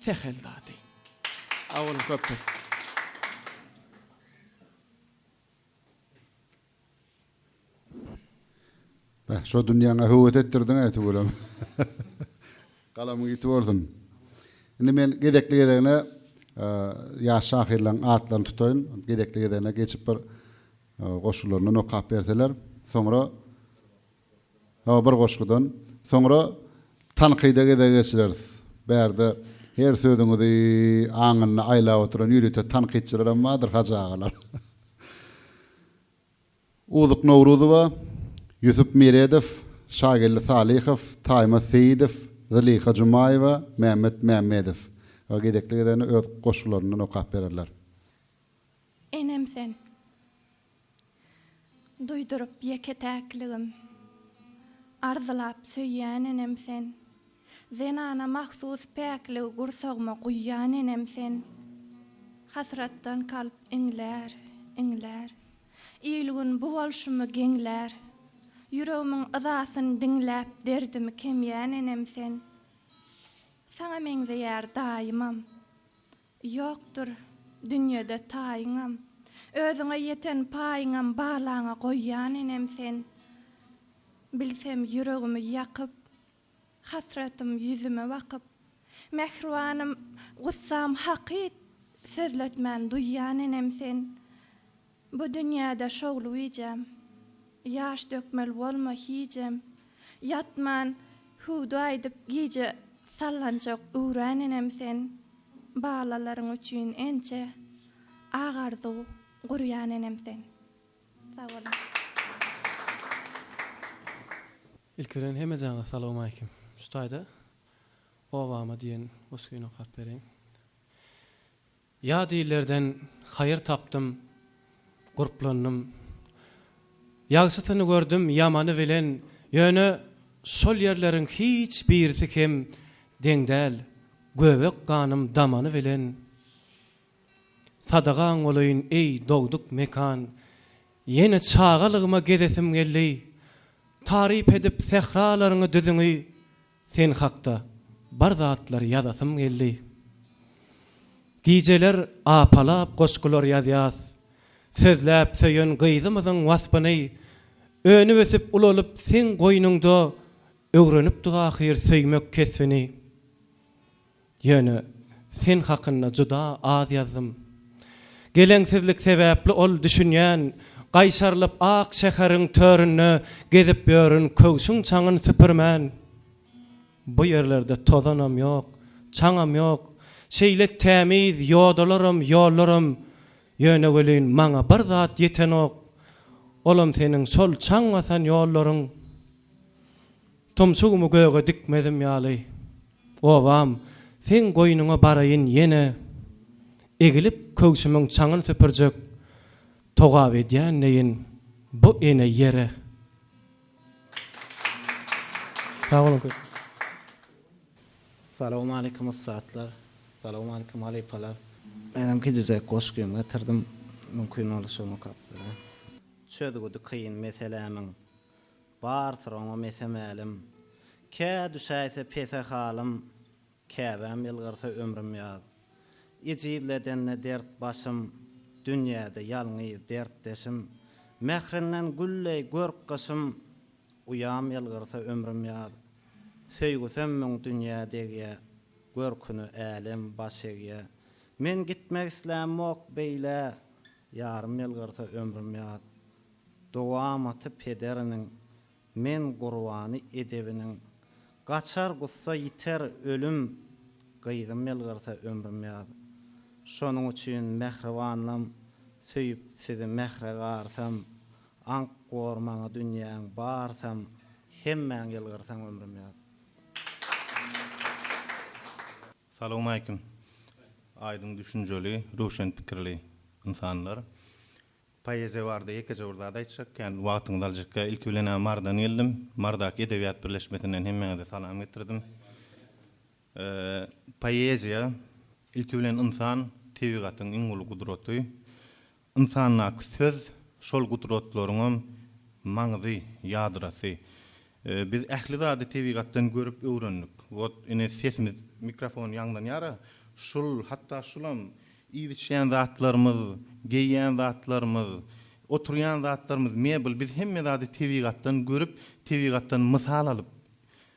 Speaker 6: feher dady. Awul köpür.
Speaker 1: Şo dünýäňe höwet etdirdiň äti bolam. Galamyň ýitip boldum. Indi men gedekli gedegine ýaş şahyrlaryň atlaryny tutaýyn. Gedekli gedegine geçip bir goşularyny okap berdiler. Soňra bir goşgudan, soňra tanqyda gedegesiler. Bärde her sözüňizi aňyny aýlap oturan ýürüte tanqytçylar ammadyr hajagalar. Uzuk Nowruzowa, Yusuf Miredev, Şagirli Salihow, Taýma Seýidow, Zeliha Jumaýewa, Mehmet Mehmedow. O gedekli gedegine öz goşularyny okap bererler.
Speaker 7: Enem sen, duydurup yeketäkligim, arzylap söýýän enem sen, zenana mahsus päklig gursagma guýýan enem sen, hasratdan kalp iňler, ýylgyn bu bolşumy geňler, yüregimin yzasyny dinläp derdimi kemýän enem sen, saňa meňde ýer daýymam, ýokdur dünýede taýyňam, özüňe ýeten paýyňam baglaňa goýýan enem sen. Bilsem yüregimi ýakyp, hasratym ýüzüme wakyp, mehribanym gussam hakyt sözletmän duýýan enem sen. Bu dünýäde şogly ýejem, ýaş dökmel bolma hijem, ýatman hudu aýdyp giýje sallanjak uran enem sen. Balalaryň üçin ençe agardy gurýan enem sen. Sag bolun.
Speaker 4: İlkeren hemejana salam alaykum. Şutaýda Howama diyen oskyny okat bereň. Ya diýlerden hayır tapdym, gurplandım. Ýagsytyny gördüm, ýamany bilen, ýöne sol ýerleriň hiç birisi hem deňdäl, göbek ganym damany bilen. Sadagaň olayyn ey dogduk mekan, ýene çağalygyma gedesim geldi. Tarif edip sehralaryny düzüňi, sen hakda bar zatlar ýazasym geldi. Gijeler apalap goşgular ýazýas, sözläp söýen gyzymyzyň waspyny, öňü ösüp ulalyp sen goýnuňda öwrenip duýahyr söýmek kesbini. Ýöne sen hakynda juda az ýazdym. Geleňsizlik sebäpli ol düşünýän, gaýşarlyp ak şäheriň törünü gezip ýörün köwsüň çaňyny süpürmän. Bu ýerlerde tozanam ýok, çaňam ýok. Şeýle tämiz ýodalarym, ýollarym, ýöne welin maňa bir zat ýeten ok. Olam seniň sol çaňmasan ýollaryň. Tumsugymy göge dikmedim ýaly. Owam, sen goýnuňa baraýyn ýene. Egilip köwsümiň çaňyny süpürjek. Togap edýän neyin bu ene ýere. Sağ olun.
Speaker 8: Salamu aleykum ustadlar. Salamu aleykum halipalar. Benim gidecek goşgym getirdim. Mümkin oluşumu kapdyr. Çödügüdi kıyın meselemin. Bartyr ona mesemelim. Kä düşäýse pese halim. Käbem ýylgyrsa ömrüm ýaz. Ejibledenne dert başym. Dünýäde ýalňyz dert deşim. Mehrinden gülley görkgaşym. Uyam ýylgyrsa ömrüm ýaz. Söýgüsem müň dünýädegi görkünü älim başygy. Men gitmek islämok beýle, ýarym ýylgyrsa ömrüm ýaz. Dowamaty pederiniň men gurbany edebiniň gaçar gussa ýiter ölüm, gyýdym ýylgyrsa ömrüm ýaz. Şonuň üçin mehribanlym, söýüp sizi mehre garsam, ank gormaňa dünýäň barsam, hemmäň ýylgyrsaň ömrüm ýaz.
Speaker 9: Salamu aleykum. Aydın düşünjeli, ruşen pikirli insanlar. Paýeje barda eke jogurda aýtjak, ýani wagtyňyzy aljak. Ilk bilen Mardan geldim. Mardak Edebiýat Birleşmesinden hemmeňe salam getirdim. Paýeje ilk bilen insan tebigatyň iň uly gudraty. İnsanyň söz şol gudratlarynyň maňzy ýadyrasy. Biz ähli zady tebigatdan görüp öwrendik. Wot ene sesimiz mikrofon ýaňdan ýara. Şul hatta şulam iýitşän zatlarymyz, geýýän zatlarymyz, oturýan zatlarymyz mebel biz hemme zady tebigatdan görüp, tebigatdan mysal alyp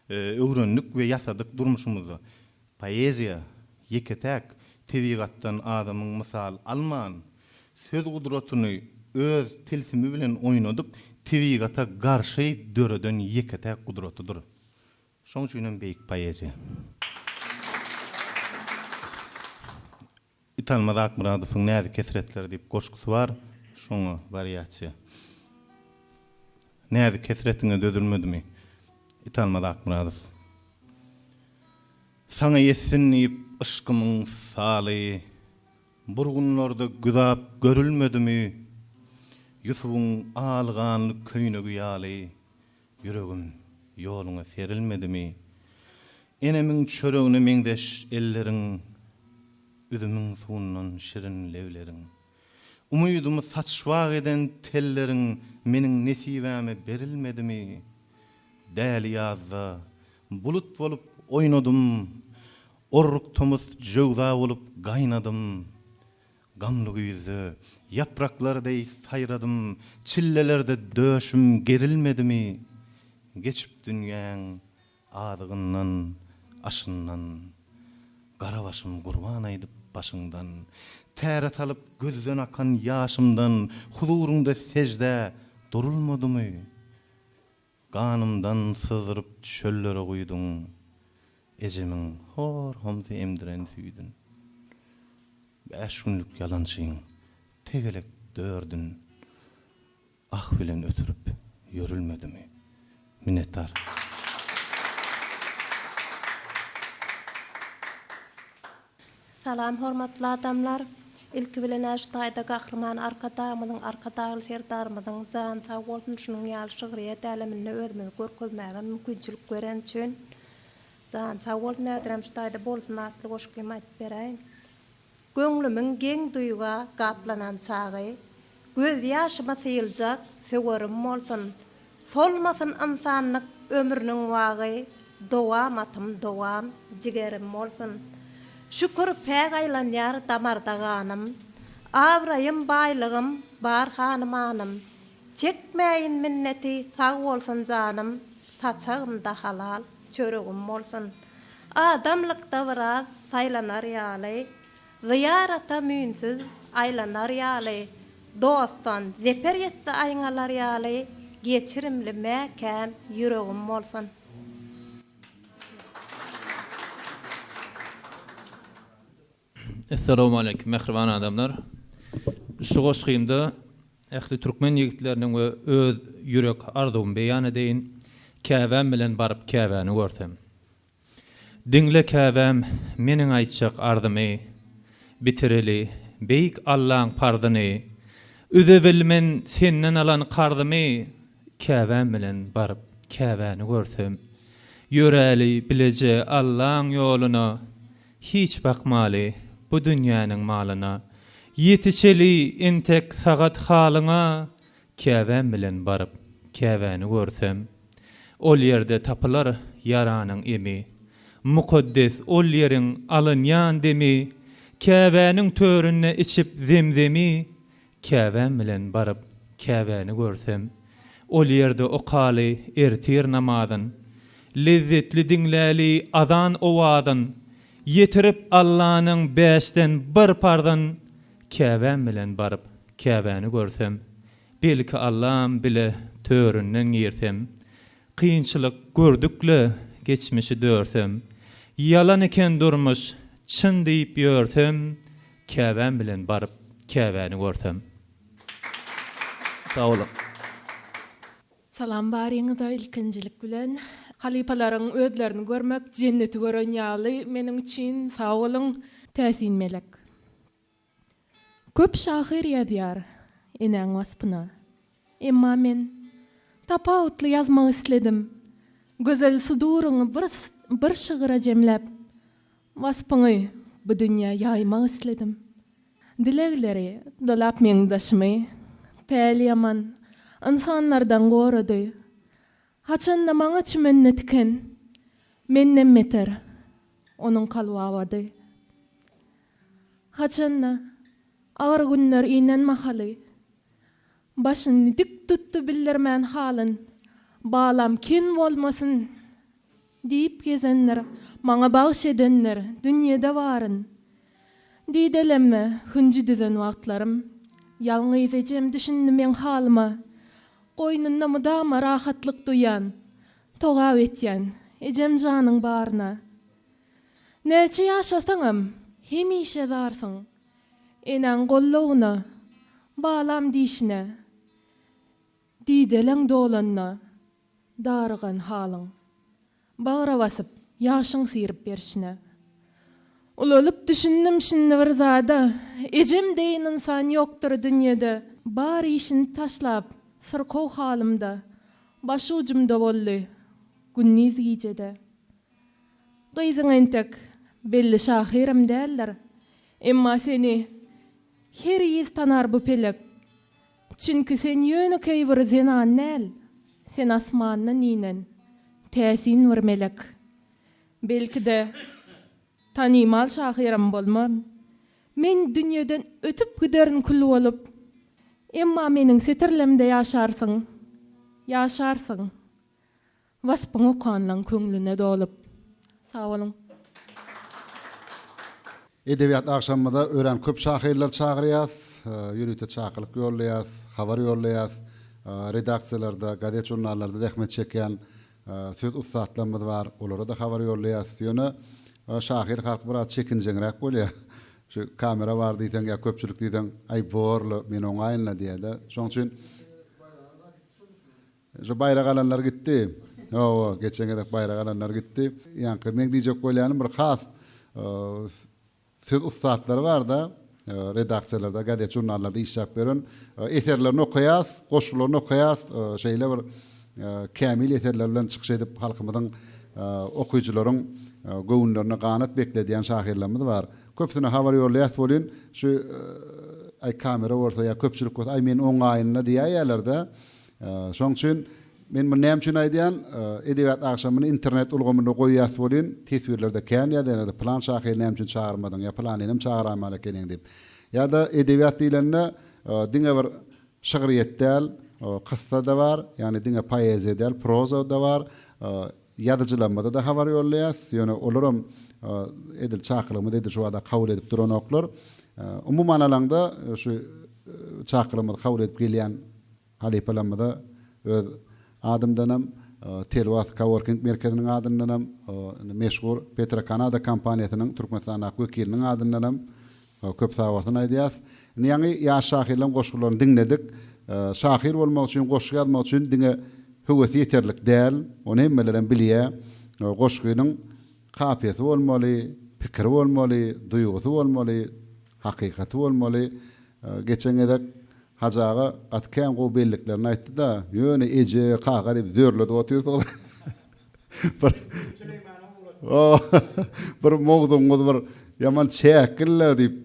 Speaker 9: öwrendik we ýasadyk durmuşymyzy. Poeziýa ýeketäk tebigatdan adamyň mysal alman, söz gudratyny öz tilsimi bilen oýnadyp, tebigata garşy döreden ýeketäk gudratydyr. Şoň üçin beýik poeziýa. İtalmaz Akmuradowyň näzik kesretleri diýip goşgusy bar, şoňa variasiýa. Näzik kesretine dödülmedimi? İtalmaz Akmuradow. Saňa ýetsin diýip ışkymyň saly, burgunlarda güzap görülmedimi? Yusufuň algan köýnegi ýaly, ýüregim ýoluňa serilmedimi? Enemiň çöregine meňdeş elleriň, üzümüň suwundan şirin lewleriň. Umydymy saçwag eden telleriň meniň nesibäme berilmedimi? Däl ýazda bulut bolup oýnadym, orruktumuz jowza bolup gaýnadym. Gamly güýzi ýapraklarday saýradym, çillelerde döşüm gerilmedimi? Geçip dünýäň adygyndan, aşyndan, gara başym gurban aýdyp başyňdan, täret alyp gözden akan ýaşymdan, huzurunda sejde durulmadymy? Ganymdan syzyryp çöllere guýdyň, ejemiň hor hamzy emdiren süýdün. 5 günlük yalançyň, tegelek dördün, ah bilen ötürüp yörülmedimi? Minnettar.
Speaker 10: Salam hormatly adamlar. İlki bilen aştaýda gahrman arkadaşymyň arkadaşly serdarymyň jan sag bolsun şunuň ýaly şygryýet äleminde özümizi görkezmäge mümkinçilik gören üçin jan sag bolsun näderem ştaýda bolsun atly goşgym aýdyp bereýin. Göňlümiň geň duýga gaplanan çagy, göz ýaşyma syýyljak söwerim bolsun. Solmasyn insanlyk ömrüniň wagy, dowam dowam jigerim bolsun. Şükür pägaylan ýar damardaganym, abrayım baýlygym bar hanymanym. Çekmeýin minneti sag bolsun janym, saçagymda halal çöregim bolsun. Adamlykda biraz saýlanar ýaly, ziyarata müýnsiz aýlanar ýaly, dostan zeper ýetdi aýňalar ýaly, geçirimli mäkem ýüregim bolsun.
Speaker 11: Assalamu alaykum mehriban adamlar. Şu goşgymda ähli türkmen ýigitleriniň we öz ýürek arzuwumy beýan edeýin. Käbäm bilen baryp käbäni görsem. Dinle käbäm meniň aýtjak arzumy, bitireli, beýik Allahyň pardyny, üze bilmen senden alan kardymy, käbäm bilen baryp käbäni görsem. Ýöreli bileje Allahyň ýoluna, hiç bakmaly bu dünýäniň malyna, ýetişeli entek sagat halyňa, käbäm bilen baryp käbäni görsem. Ol ýerde tapylar ýaranyň emi, mukaddes ol ýeriň alynýan demi, käbäniň törüne içip zemzemi, käbäm bilen baryp käbäni görsem. Ol ýerde okaly ertir namazyn, lezzetli dinläli azan owazyn, yetirip Allah'nın beşten bir pardan käbäm bilen baryp käbäni görsem, belki Allah'ım bile töründen girsem, kıyınçılık gördükle geçmişi dörsem, yalan eken durmuş çyn diýip ýörsem, käbäm bilen baryp käbäni görsem. Sağ olun.
Speaker 12: Salam baryňyza ilkinjilik bilen halipalaryň özlerini görmek, jenneti gören ýaly meniň üçin sağ olun, täsin melek. Köp şahyr ýazýar eneň waspyna. Emma men tapawutly ýazmak isledim. Gözel suduruňy bir şygyra jemläp, waspyňy bu dünýä ýaýmak isledim. Dilegleri dolap meňdaşmy, päli ýaman insanlardan gorady. Haçanda maňa çümenletken, mennem meter, onuň kalwawady. Haçanda agar günler inen mahaly, başyny dik tutdy bildirmän halyn, balam kin bolmasyn diýip gezenler, maňa bagş edenler dünýede baryn. Diýdelemme hünji dizen wagtlarym, ýalňyz ejem düşündim men halyma. Goýnunda mudama rahatlyk duýan, togap etýän ejem janyň baryna. Näçe ýaşasaňam hemişe zarsyň. Eneň gollawna, balam diýişine, diýdeleň dolanna, darygan halyň. Bagra basyp, ýaşyň syrip berişine. Ululup düşündim şinni bir zada, ejem deýin insan ýokdur dünýede, bar işini taşlap, sırkow halymda, baş ucumda boldy, günniz gijede. Gyzyň entek, belli şahyram däller, emma seni her ýyz tanar bu pelek. Çünki sen ýönükey bir zenan näl, sen asmanyň inen, täsin bir melek. Belki de tanymal şahyram bolmam. Men dünýeden ötüp giderin kul bolup, emma meniň setirlemde ýaşarsyň, ýaşarsyň. Waspyň okanlaň köňlüne dolup. Sağ olun.
Speaker 1: Edebiyat akşamında öğren köp şahirler çağırıyaz, yürüyte çağırlık yollayaz, haber yollayaz, redaksiyalarda, gazet jurnallarda dehmet çeken söz ustaatlarımız var, olara da haber yollayaz. Yönü şahir halk biraz çekinceğirek bolýar. Şu kamera var diýsen ya köpçülük diýsen ay borlu men oňaýynla diýdi. Şoň üçin şu bayraq alanlar gitdi. Geçen gedek bayraq alanlar gitdi. Ýani men diýjek bolýanym bir has söz ustadları var da redaksiyalarda, gazete jurnallarda iş yap beren eserlerini okuyas, goşgularını okuyas, şeyle bir kamil eserler bilen çykyş edip halkymyzyň okuyucularyň göwünlerine ganat beklediýän şahirlerimiz var. Köpsüne habar ýollayas bolýan, şu ay kamera bolsa ya köpçülik bolsa ay men oňaýyna diýýärler-de. Şoň üçin men bu näme üçin aýdýan, edebiýat akşamyny internet ulgamynda goýýas bolýan, tesbirlerde kän ýa-da plan şahir näme üçin çağırmadyň, ya plan enem çağıramala kenen diýip. Ya-da edebiýat diýilende diňe bir şygyryet däl, kıssa da var, yani diňe poeziýa däl, proza da var. Ýazyjylanmada da habar ýollayas, ýöne olaram edil çakyrlymy dedi şu wada kabul edip duran oklar. Umuman alanda şu çakyrlymy kabul edip gelýän halipalamada öz adımdanam Telwas Coworking merkeziniň adyndanam meşhur Petra Kanada kompaniýasynyň Türkmenistan wekiliniň adyndanam köp sawarsyny aýdýas. Ýani ýaş şahirleň goşgularyny dinledik. Şahir bolmak üçin, goşgu ýazmak üçin diňe höwesi ýeterlik däl, ony hemmeleren bilýär. Goşgynyň kapiýasy bolmaly, pikiri bolmaly, duýgusy bolmaly, hakykaty bolmaly. Geçen edek hajaga atkan go belliklerini aýtdy da, ýöne eje qaga diýip zörledi oturýar. Bir mowduňyz bir ýaman çäkille diýip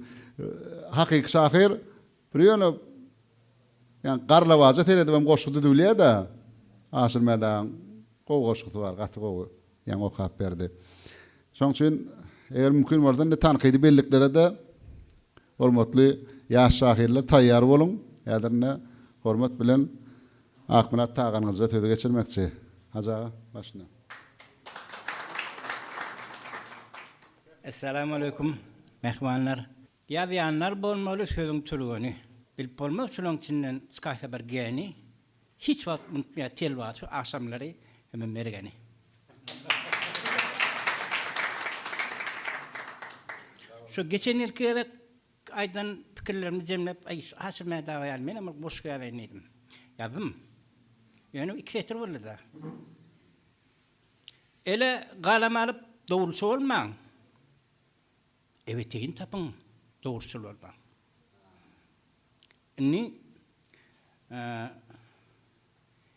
Speaker 1: hakyky şahir bir ýöne yani garlawaja teredibem goşgudy diýilýär da, aşyrmadan goşgusy bar, gaty gowy, ýa-ni okap berdi. Şoň üçin eger mümkin bolsa ne tanqidi belliklere de hormatly ýaş şahirler taýýar bolun. Ýa-da hormat bilen akmynat taganyňyza töde geçirmekçi. Hajaga başyna.
Speaker 13: Assalamu alaikum mehmanlar. Ýazýanlar bolmaly sözüň türgeni. Bilip bolmak şonuň içinden çykaýsa bir geni. Hiç wagt unutmaýar Telwas akşamlary hemen mergeni. Şu geçen ýylky aydan pikirlerimi jemlep, haşyrmada ýaly men ama boş ýazyň edim. Ýazdım. Ýöne 2 setr boldy da. Ele galam alyp dowrusy bolmaň. Evet, egin tapın dowrusy bolmaň. Inni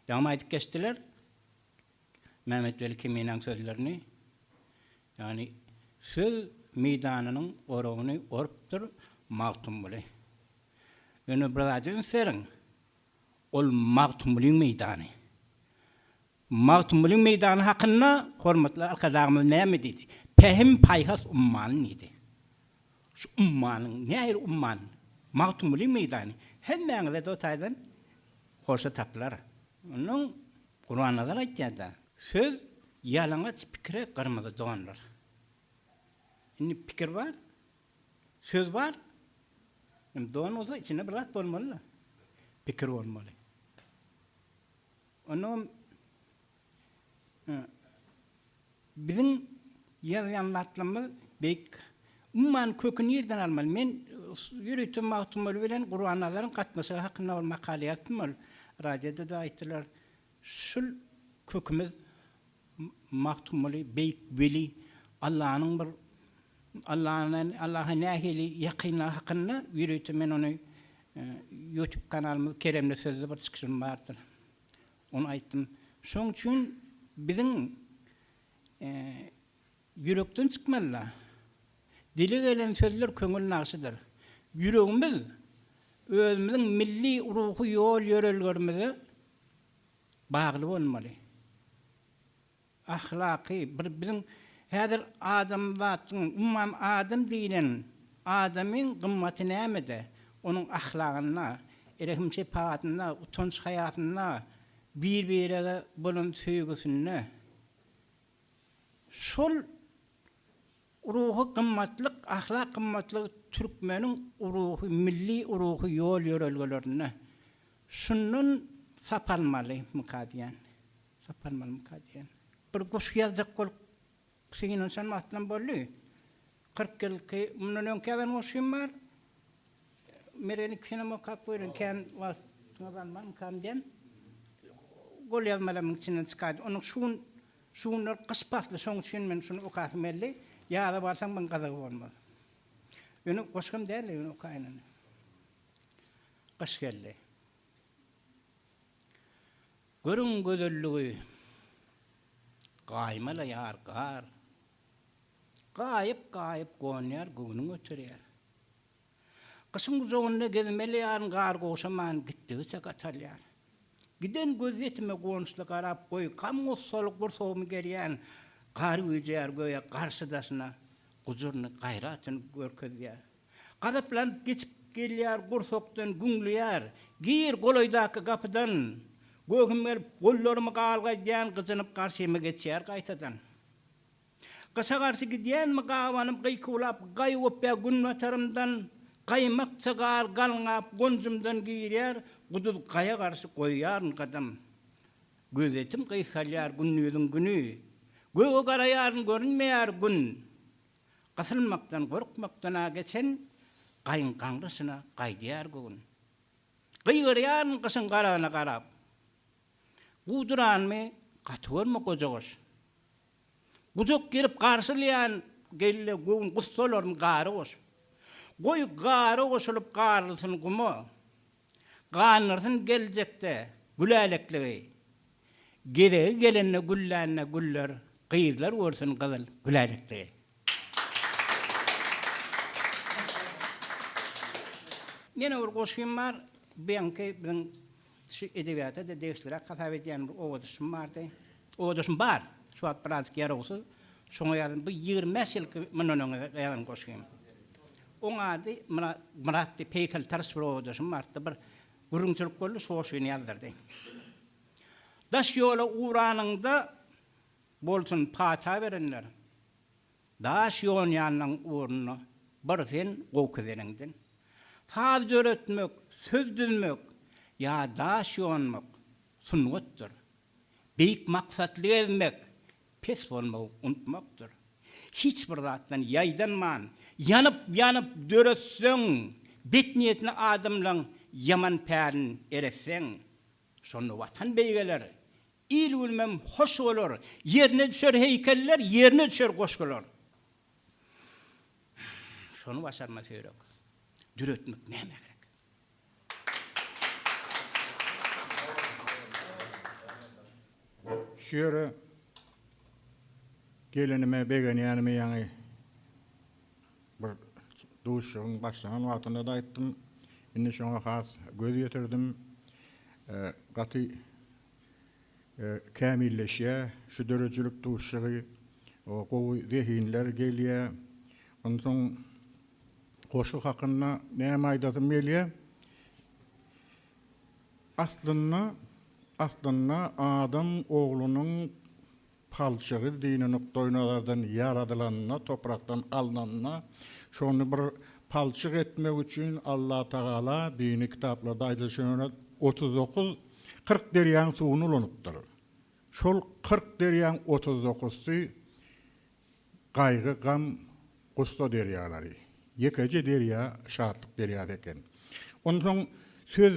Speaker 13: ýa-ni aýdyp geçdiler. Mehmet Veli Kemiňiň sözlerini. Yani söz meýdanynyň oragyny orupdyr, magtumly. Ýöne bir adym seriň. Ol magtumlyň meýdany. Magtumlyň meýdany hakynda hormatly arkadaşlarym näme dedi? Pehim paýhas umman idi. Şu ummanyň näher umman? Magtumlyň meýdany. Hemmeňize de taýdan hoşa taplar. Onuň Kur'an'da aýtýanda söz ýalaňaç pikire garmada doganlar. Indi pikir var, söz var. Dogan olsa içine bir rat bolmaly. Pikir bolmaly. Onuň biziň ýazýanlarymy bek umman köküni ýerden almaly. Men ýüretim magtumly bilen Kur'anlaryň gatnaşy hakynda bol makale ýazdım. Radioda da aýtdylar. Şul kökümüz magtumly bek veli Allah'ın bir Allah'a nähili ýakynly hakynda ýüretim men onu YouTube kanalymyz Keremli sözde bir çykyşym bardyr. Onu aýtdym. Şoň üçin biziň ýürekden çykmaly. Dile gelen sözler köňül naşydyr. Yüreğimiz özümizin milli ruhu ýol ýörelgerimize bagly bolmaly. Ahlaki biziň häzir adam zatyň umman adam diýilen adamyň gymmaty nämede? Onuň ahlakyna, erehim şepatyna, utanç hayatyna, bir-birege bolan söýgüsine. Şol ruhu gymmatlyk, ahlak gymmatlyk türkmeniň ruhu, milli ruhu ýol ýörelgelerine şundan sapalmaly mukadiýan. Sapalmaly mukadiýan. Bir goşgy ýazjak bolup şeýin sen matlan boldy. 40 ýylky mundan öňkäden goşgym bar. Mereni kinema kap boýun kan wagtdan man kamden. Gol ýazmalarymyň içinden çykady. Onuň şuňlar gyspaşly şoň üçin men şunu okatmeli. Ýa-da barsaň men gazagy bolmaz. Ýöne goşgam däl, ýöne kaýnany. Kış geldi. Görün gözelliği. Gaýmala ýar gar. Gaýyp gonýar, göwnüň ötürýär. Kışın uzağında gezmeli ýaryn gar goşaman gitdigise gatalýar. Giden göz etime gonuşly garap goý, kam ossalyk bir sowmy gerýän gar üýjer göýe garşydasyna gujurny gaýratyny görkezýär. Garaplan geçip gelýär, gursokdan güňlüýär, gir goloýdaky gapydan gögümler gollarymı galgaýan gyzynyp garşyma geçýär gaýtadan. Kışa garşy gidýän mi gawanyp gykulap, gaýyp gün watarymdan gaýmak çagar galňap gonjumdan girýär, gudul gaýa garşy goýýar gadam. Gözetim gysalýar günnüýüň günü. Göge garaýaryn görünmeýär gün. Gasylmakdan gorkmakdan geçen gaýyn gaňrysyna gaýdýar gün. Gyýrýan gysyn garana garap. Guduranmy gatwyrmy gojagoş. Gujok girip garşylýan gelle göwn gussolarmy garygoş. Goý gary goşulyp garylsyn gumy. Ganyrsyn geljekde gülälekligi. Gere gelenne güllänne güller, gyýylar görsün gyzyl gülälekligi. Yine bir goşgym bar, beňki biň edebiýata da dersleri kasap edýän bir owadaşym bardy. Owadaşym bar, şuat biraz gerosy. Şoňa ýazym bu 25 ýylky menoňa ýazym goşgym. Oň ady Murat Peykel tars bir owadaşym bardy. Bir gürüňçilik boldy, şoşyny ýazdyrdy. Daş ýola uğranynda bolsun pata berenler. Daş ýolanyň uğruny bir sen gowkedeningden. Faz öğretmek, söz dinlemek, ya daş yonmak, sunnettir. Büyük maksatlı etmek, pes olmak, unutmaktır. Hiçbir zattan yaydanman, yanıp döretsün, bet niyetini adımlan yaman pərin eretsen, sonu vatan beygeler, il ulmem hoş olur, yerine düşer heykeller, yerine düşer koşkular. Sonu başarma söylük. Dürütmek näme gerek?
Speaker 2: Şöyle gelenime begenýänime ýaňy bir duşuň başlanan wagtynda da aýtdym. Indi şoňa has göz ýetirdim. Gaty kämilleşýär, şu dörejilik duşugy, o gowy zehinler gelýär. Ondan soň goşuk hakkında näme aýdasym gelýär? Aslında adam oğlunun palçığı dini noktoynalardan yaradılanına, topraktan alınanına, şonu bir palçık etmek için Allah Teala dini kitaplarda aýdylşyna 39 40 derýän suwuny ulanypdyr. Şol 40 derýän 39-sy gaýgy gam gusto derýalary. Yekece derya, şahatlık derya eken. Ondan soň söz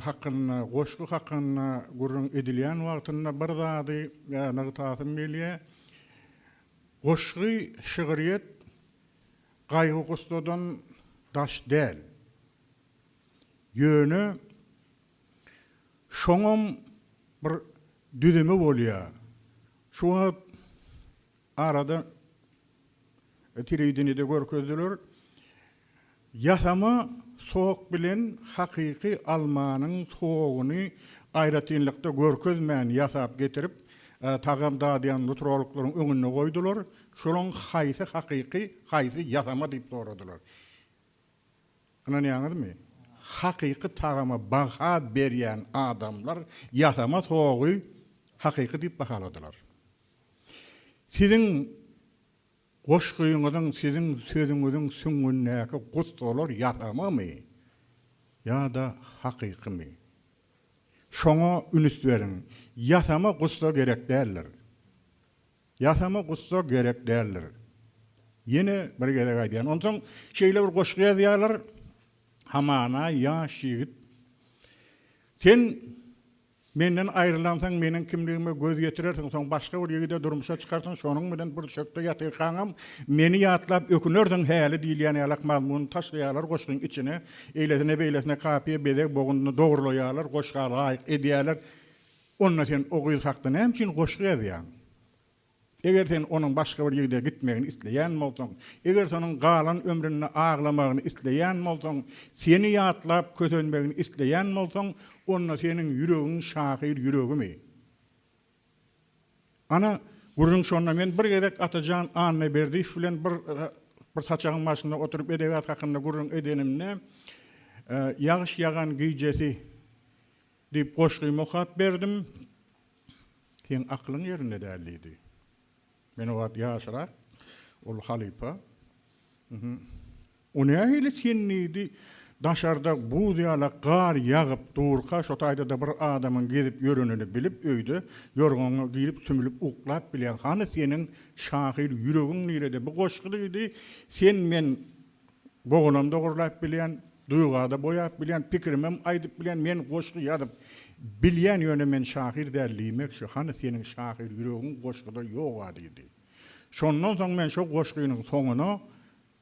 Speaker 2: hakkında, goşku hakkında gurrun edilýän wagtynda bir zady nagtasym gelýär. Goşgy şygyryet gaýgy gustodan daş däl. Ýöne şoňam bir düzemi bolýar. Şu arada teleýdini de görkezdiler. Yasama soğuk bilen hakiki almanın soğuğunu aýratynlykda görkezmän yasap getirip tagam dadyan nutrolukların öňüne koydular. Şolun haýsy hakiki, haýsy yasama diýip soradylar. Anlaýanňyzmy? Hakiki tagama baha berýän adamlar yasama soğuğu hakiki diýip bahaladylar. Sizin goşguýuňyzyň, sizin sözüňiziň süňündäki gustolar ýatamamy? Ya da hakykmy? Şoňa ünüs beriň. Ýatama gusto gerek däldir. Ýatama gusto gerek däldir. Ýene bir gerek aýdýan. Ondan soň şeýle bir goşgy ýazýarlar. Hamana ýaş ýigit. Sen Menden ayrılansan menen kimligime göz getirersin, soň başga bir ýerde durmuşa çykarsan, şonuň bilen bir şökde ýatyrkaňam, meni ýatlap ökünörden häli diýilýän ýalak mazmuny taşlaýarlar goşgyň içine, eýlesine beýlesine kapyya bedek bogundy dogurlaýarlar, goşga laýyk edýärler. Onunla sen o gyz hakda näme üçin goşgy ýazýan? Eger sen onuň başga bir ýerde gitmegini isleýän bolsaň, eger sonuň galan ömrüni aglamagyny isleýän bolsaň, seni ýatlap kötenmegini isleýän bolsaň, onunla senin yüreğin şahir yüreğimi. Ana gurun şonna men bir gerek Atajan anna berdi filan bir saçağın başında oturup edebiyat hakkında gurun edenimne yağış yağan giycesi deyip goşgymy okap berdim. Sen aklın yerinde däliydi. Men o wagt ýaşarak ol halipa. O nähili sennidi daşarda bu diýala gar ýagyp durka şo taýda da bir adamyň gezip ýörenini bilip öýde ýorganyny giyip sümülip uklap bilýän hany senin şahir ýüregiň nirede bu goşgydy sen men bogunamda gurlap bilýän duýgada boýap bilýän pikrimem aýdyp bilýän men goşgy ýadyp bilýän ýöne men şahir dällimek şu hany senin şahir ýüregiň goşgyda ýok adydy. Şondan soň men şo goşgynyň soňuna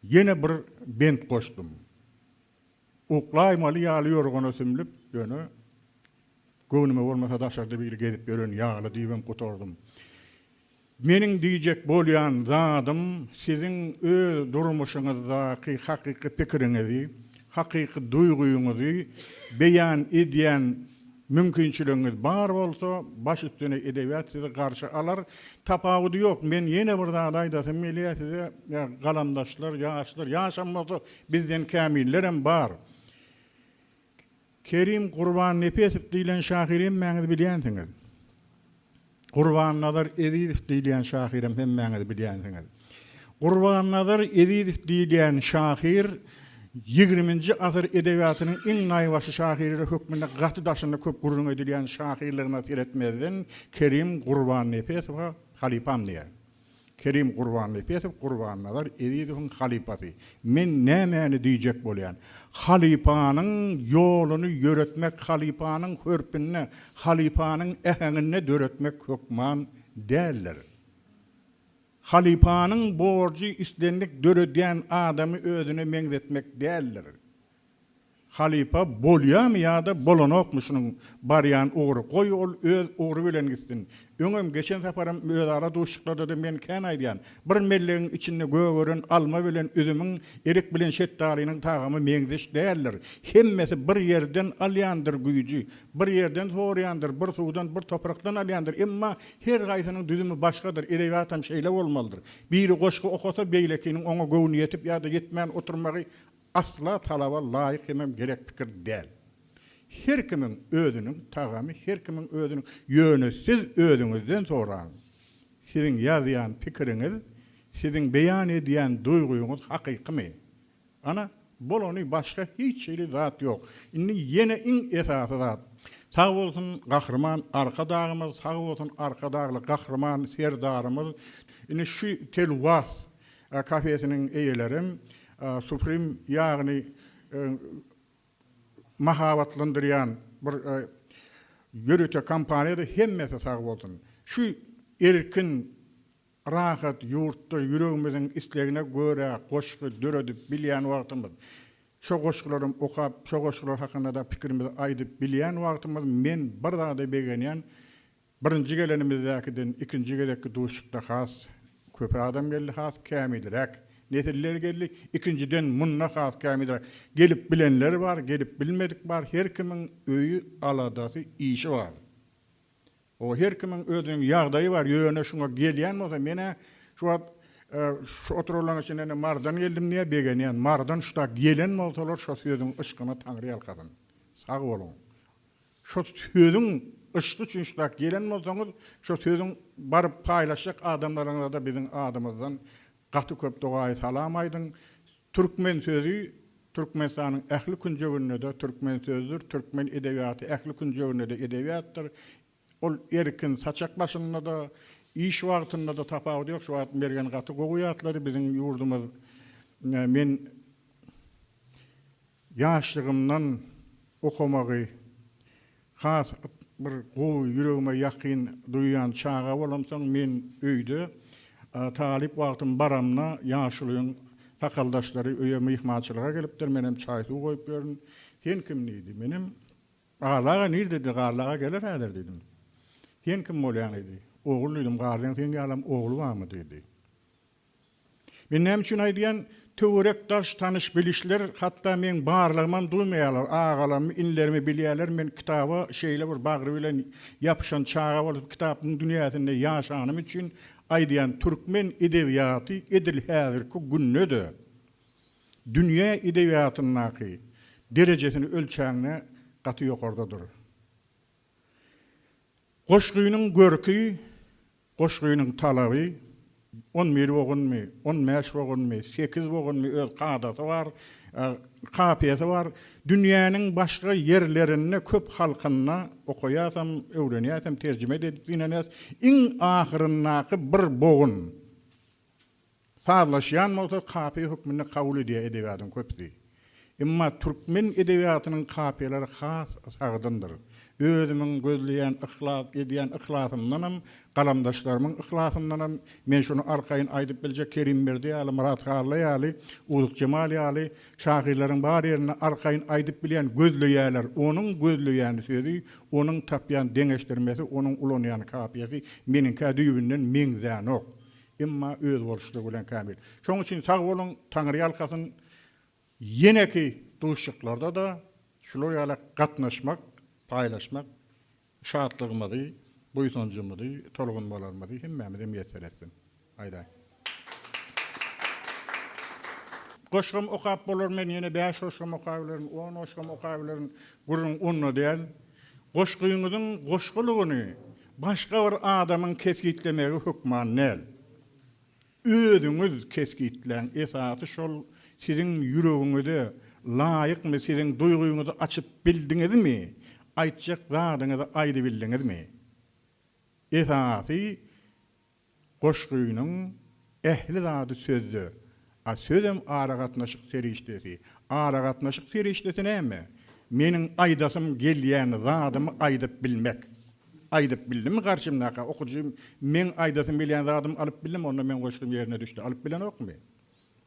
Speaker 2: ýene bir bent goşdum. Uklaymaly ýaly ýorgana sümlüp ýöne göwnüme bolmasa daşarda bir gezip ýören ýaly diýbem gotardym. Meniň diýjek bolýan zadym siziň öz durmuşyňyzdaky hakyky pikiriňizi, hakyky duýguýuňyzy beýan edýän mümkinçiligiňiz bar bolsa, baş üstüne edebiyat sizi garşy alar. Tapawudy ýok. Men ýene bir zat aýdasym gelýär size, galamdaşlar, ýaşlar, ýaşamady bizden kämillerem bar. Kerim Qurban Nefesov diýilen şahirim mäňiz bilýänsiňiz. Qurban Nazar Ezizow diýilen şahirim hem mäňiz bilýänsiňiz. Qurban Nazar Ezizow diýilen şahir 20-nji asyr edebiýatynyň iň naýwaşy şahirleri hökmünde gaty daşynda köp gurrun edilýän şahirlerine tiretmezden Kerim Qurban Nefesow halipam diýär. Kerim Qurban Nefesow Qurban Nazar Ezizowyň halipasy. Men nämäni diýjek bolýan? Halipanyň ýoluny ýöretmek, halipanyň hörpünne, halipanyň äheňine döretmek hökman däldir. Halipanyň borjy üstlenlik döredýän adamy özüne meňzetmek däldir. Halipa bolýarmy ýa-da bolanokmuşynyň barýan ogry goý ol öz ogry bilen gitsin. Öňem geçen saparym öz ara doşuklarda da men kän aýdýan. Bir mellegiň içinde göweren alma bilen üzümüň erik bilen şetdalynyň tagamy meňzeş däldir. Hemmesi bir ýerden alýandyr güýji, bir ýerden horýandyr, bir suwdan, bir toprakdan alýandyr. Emma her gaýsynyň düzümi başgadyr. Edebiýatam şeýle bolmalydyr. Biri goşgy okasa beýlekiniň oňa göwni ýetip ýa-da ýetmän oturmagy asla talaba laýyk hemem gerek pikir däl. Her kimiň özüniň tagamy, her kimiň özüniň ýöne siz özüňizden soraň. Siziň ýazýan pikiriňiz, siziň beýan edýän duýguýuňyz hakykymy? Ana bolany başga hiç şeýle zat ýok. Indi ýene iň esasy zat. Sag bolsun gahrman arkadagymyz, sag bolsun arkadagly gahrman serdarymyz. Indi şu telwas kafesiniň eýelerim Supreme ýagny mahabatlandyrýan bir ýörüte kampaniýada hemmesi sag bolsun. Şu erkin rahat ýurtda ýüregimiziň islegine göre goşgy döredip bilýän wagtymyz. Şo goşgylarym okap, şo goşgylar hakynda da pikirimizi aýdyp bilýän wagtymyz men bir dada begenýän birinji gelenimizdäkiden ikinji gelenki duşukda has köp adam geldi has kämildirek. Neteller geldi, ikinciden munna has kämildirek. Gelip bilenler var, gelip bilmedik var. Her kimiň öýü aladasy işi var. O her kimiň özüniň ýagdaýy var. Ýöne şuňa gelýän bolsa mene şu oturulaň içinden mardan geldim diye begenýän. Mardan şuda gelen bolsalar şo sözüň ışkyna taňry ýalkadyn. Sag bolun. Şo sözüň ışky üçin şuda gelen bolsaňyz şo sözüň baryp paýlaşjak adamlaryňa da biziň adamymyzdan gaty köp dogaý salam aýdyn. Türkmen sözü Türkmenistanyň ähli künjeginde de türkmen sözdür. Türkmen edebiýaty ähli künjeginde de edebiýatdyr. Ol erkin saçak başynda da iş wagtynda da tapawdy ýok. Şu wagt bergen gaty goýatlary biziň ýurdumyz. Men ýaşlygymdan okamagy has bir gowy yüregime ýakyn duýan çaga bolamsaň men öýde talip wagtym baramna ýaşulyň takaldaşlary öýe myhmançylyga gelipdir, menem çaý suw goýup berin. Sen kim neydi? Menem Ağlağa nirdi? Ağlağa gelir häzir dedim. Sen kim bolýan idi? Oğul dedim, gardan sen galam oğlu barmy dedi. Men näme üçin aýdýan töwerek daş tanış bilişler, hatda men barlygymdan duýmaýarlar, ağalarmy, inlerimi bilýärler, men kitaba şeýle bir bagry bilen ýapyşan çaga bolup kitapyň dünýäsinde ýaşanym üçin aýdýan türkmen edebiýaty edil häzirki günnede dünýä edebiýatynyňky derejesini ölçäňne gaty ýokardadyr. Goşguýynyň görki, goşguýynyň talaby 11 bogunmy, 15 bogunmy, 8 bogunmy öz gadasy bar, kapiýasy bar. Dünýäniň başga yerlerinde köp halkyna okuýarsam, öwrenýärsem, terjime edip dinlenýär. Iň ahyryndaky bir bogun farlaşýan bolsa kapiýa hukmyny kabul edýär edebiýatyň köpdi. Emma türkmen edebiýatynyň kapiýalary has sagdyndyr. Özümiň gözleýän ihlas edýän ihlasymdanam, galamdaşlarymyň ihlasymdanam men şunu arkaýyn aýdyp biljek Kerim Berdi ýaly, Murat Garly ýaly, Uzuq Cemal ýaly şahirleriň bar ýerine arkaýyn aýdyp bilýän gözleýärler. Onuň gözleýän sözi, onuň tapýan deňeşdirmesi, onuň ulanýan kapiýasy meniň kädüýünden meňzän ok. Emma öz boluşlygy bilen kamil. Şoň üçin sag bolun, Taňry ýalkasyn yeneki duşuklarda da şular ýaly gatnaşmak, paylaşmak, şahatlygymyzy, buýsunjymyzy, tolgun bolarmyzy hemmemize meýser etsin. Aýda. Goşgum okap bolar men ýene 5 goşgum okabilerin, 10 goşgum okabilerin gurun onno diýel. Goşguýuňyzyň goşgulugyny başga bir adamyň keskitlemegi hukman näl? Özüňiz keskitlen esasy şol siziň yüregiňizde laýykmy, siziň duýguýuňyzy açyp bildiňizmi? Aýtjak zadyňyzy aýdy bildiňizmi? Esasy goşguýunyň ehli zady sözdü. A sözüm ara gatnaşyk serişdesi. Ara gatnaşyk serişdesi näme? Meniň aýdasym gelýän zadymy aýdyp bilmek. Aýdyp bildimmi garşymdaka okujym men aýdasym bilýän zadymy alyp bildim, onda men goşgum ýerine düşdi. Alyp bilen okmy?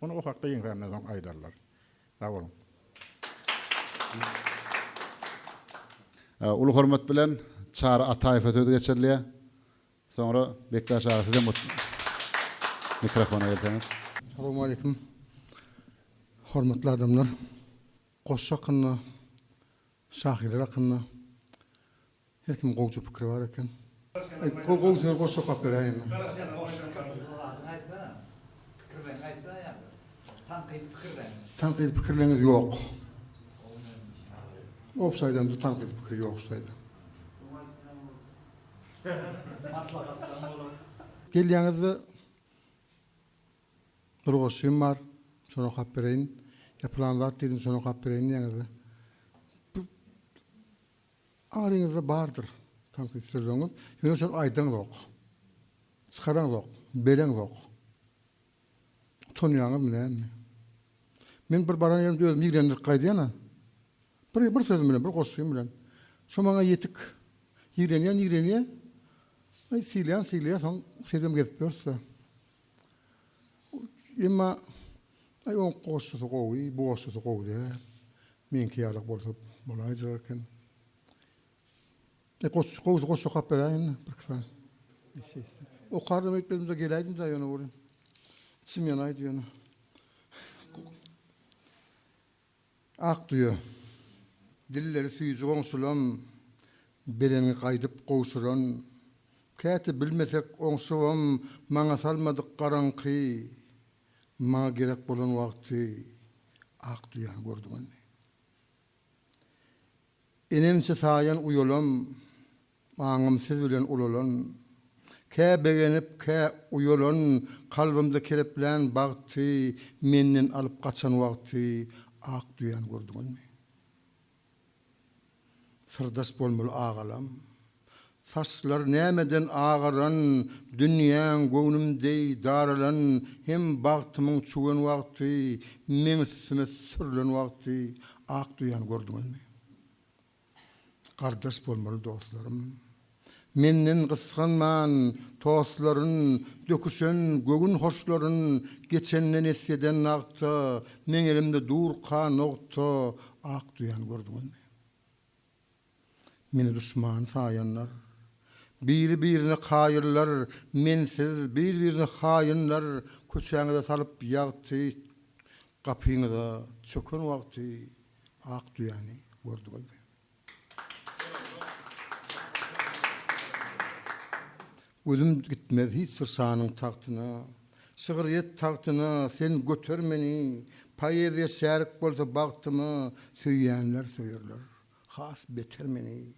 Speaker 2: Onu o hakda ýeňärden aýdarlar. Sag bolun.
Speaker 1: Ulu hormat bilen Çara Ataýew sözi geçerliýär. Sonra Bektaş ağa size mikrofona gelýär.
Speaker 14: Assalamu alaikum. Hormatly adamlar. Goşgy hakkynda, şahirler hakkynda her kim gowjy pikir bar eken. Gowjy goşgy hakyky beräýin. Tanqid pikirleriniz ýok. Opsaýdan da tanqid pikir ýok şaýda. Gelýäňizde bir goşgym bar, şonu hap bereýin. Ýapylanlar dedim, şonu hap bereýin ýaňyzda. Aryňyzda bardyr tanqid sözüňiz. Ýöne şol aýdan ýok. Çykaran ýok, beren ýok. Tonýaňyz bilen. Men bir baran ýerimde özüm ýigrenlik gaýdýana. Bir sözüm bilen, bir goşgym bilen. Şo maňa ýetik. Ýigrenýän. Ay silýän, soň sedem gezip ýörse. Emma ay on goşgy gowy, bu goşgy gowy. Menki ýalyk bolsa bolaýjak eken. Goşgy hap beräýin bir kısa. O kardım etmedimde geläýdim da ýöne bolýan. İçim ýanaýdy ýöne. Ak duýu. Dilleri süýüji goňşulan, beleni gaýdyp gowşuran, käte bilmesek oňşuwam maňa salmadyk garanky, maňa gerek bolan wagty ak duýan gördüm. Enemçe saýan uýulam, maňam siz bilen ulalan, kä begenip kä uýulan, kalbymda kereplen bagty, menden alyp gaçan wagty ak duýan gördüm. Sırdaş bolmaly ağalam. Faslar nämeden ağaran, dünýäň göwnümdey daralan, hem bagtymyň çugan wagty, meňsime sürlen wagty ak duýan gördüm. Kardeş bolmaly dostlarım. Menden kıskanman, toğusların, döküşen, gögün hoşların, geçenden esiyeden nağıta, men elimde durka nokta, ak duyan gördüm. Meni düşman sayanlar, biri-birine hayırlar, mensiz bir-birine hayınlar, köçäňize salıp ýagty, kapyňyza çöken wagty, ak duýany gördüm. Ölüm gitmez hiç bir şanyň taktyna, şygyryet taktyna sen götermeni, poeziýa şärik bolsa bagtymy, söýýänler söýerler, has betermeni.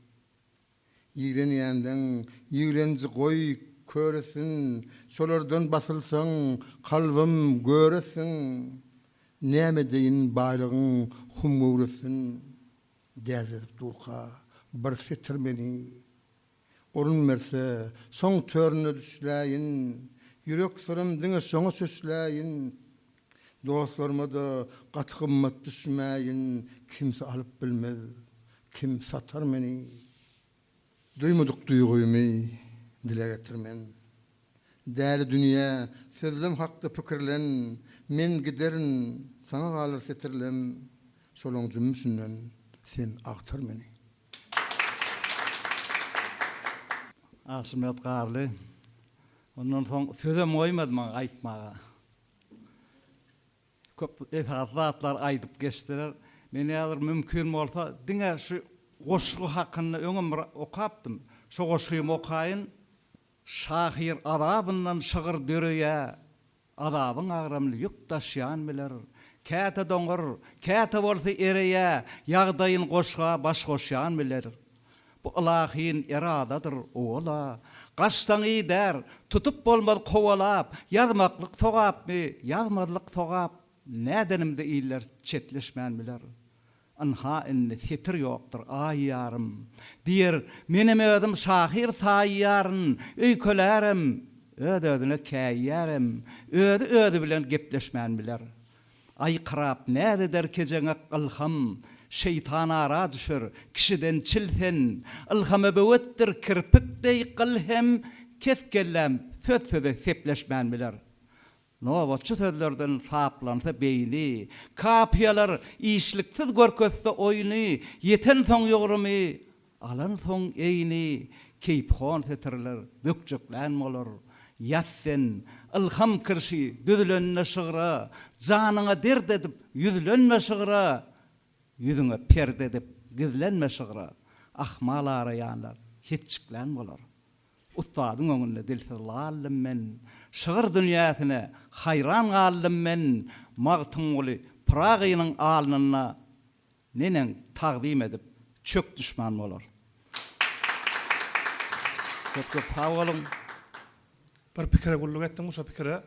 Speaker 14: Ýigrenýänden, ýigrenji goý köresin, şolardan basylsaň, kalbym göresin. Näme deýin baýlygyň humgöresin, däzip durka, bir setirmeni. Orun merse, soň törüne düşläýin, ýürek sırym diňe soňa çöşläýin. Dostlaryma da gaty gymmat düşmäýin, kimse alyp bilmez, kim satar meni. Duymadyk duýgumy dile getirmen. Däli dünýä, sözlem hakda pikirlen, men giderin, sana galyr setirlem, şolaň jümmüşinden sen aktar meni.
Speaker 3: Asmet Garly. Ondan soň sözem oýmady maňa aýtmaga. Köp zatlar aýdyp geçdiler. Men ýazyr mümkin bolsa, diňe şu goşgu hakyny öňüm okapdym. Şu goşgymy okaýyn. Şahir adabyndan şygyr döreýä. Adabyň agramly ýük taşýan biler. Käte doňur, käte bolsa ereýä, ýagdaýyn goşga baş goşýan biler. Bu ilahiyin iradadır oğla. Kaçtan iyi der, tutup bolmadı kovalap, yazmaklık toğap mı, yazmadılık toğap, nedenimde iyiler çetleşmen biler. Anha inni setir yoktur ayyarım. Diyer, menim ödüm şahir sayyarın, öykülerim, ödödüne käyyarım, ödü bilen gepleşmen biler. Ay kırap näde der kejene ilham, şeytan ara düşür, kişiden çilsen, ilhamı böwettir kirpikdey qilhem, keskellem, söz-söze sepleşmen biler. Novatçı sözlerden saplansa beyni, kapiyalar işliksiz görkösse oyunu, yeten soň ýogrumy, alan soň eýni, keyphon setirler, bökjeklen bolar. Yassen, ilham kirşi, düzlenme şygyra, janyňa dert edip, yüzlenme şygyra, yüzüňe perde edip, gizlenme şygyra, ahmal arayanlar, hiççiklen bolar. Ustadyň öňünde dilsiz lallym men, şygyr dünýäsine hayran gallym men, magtyňly Pragynyň alnyna nenen taqdim edip, çök düşman bolar. Köp sag bolun.
Speaker 5: Bir pikire gulluk etdim, şu pikire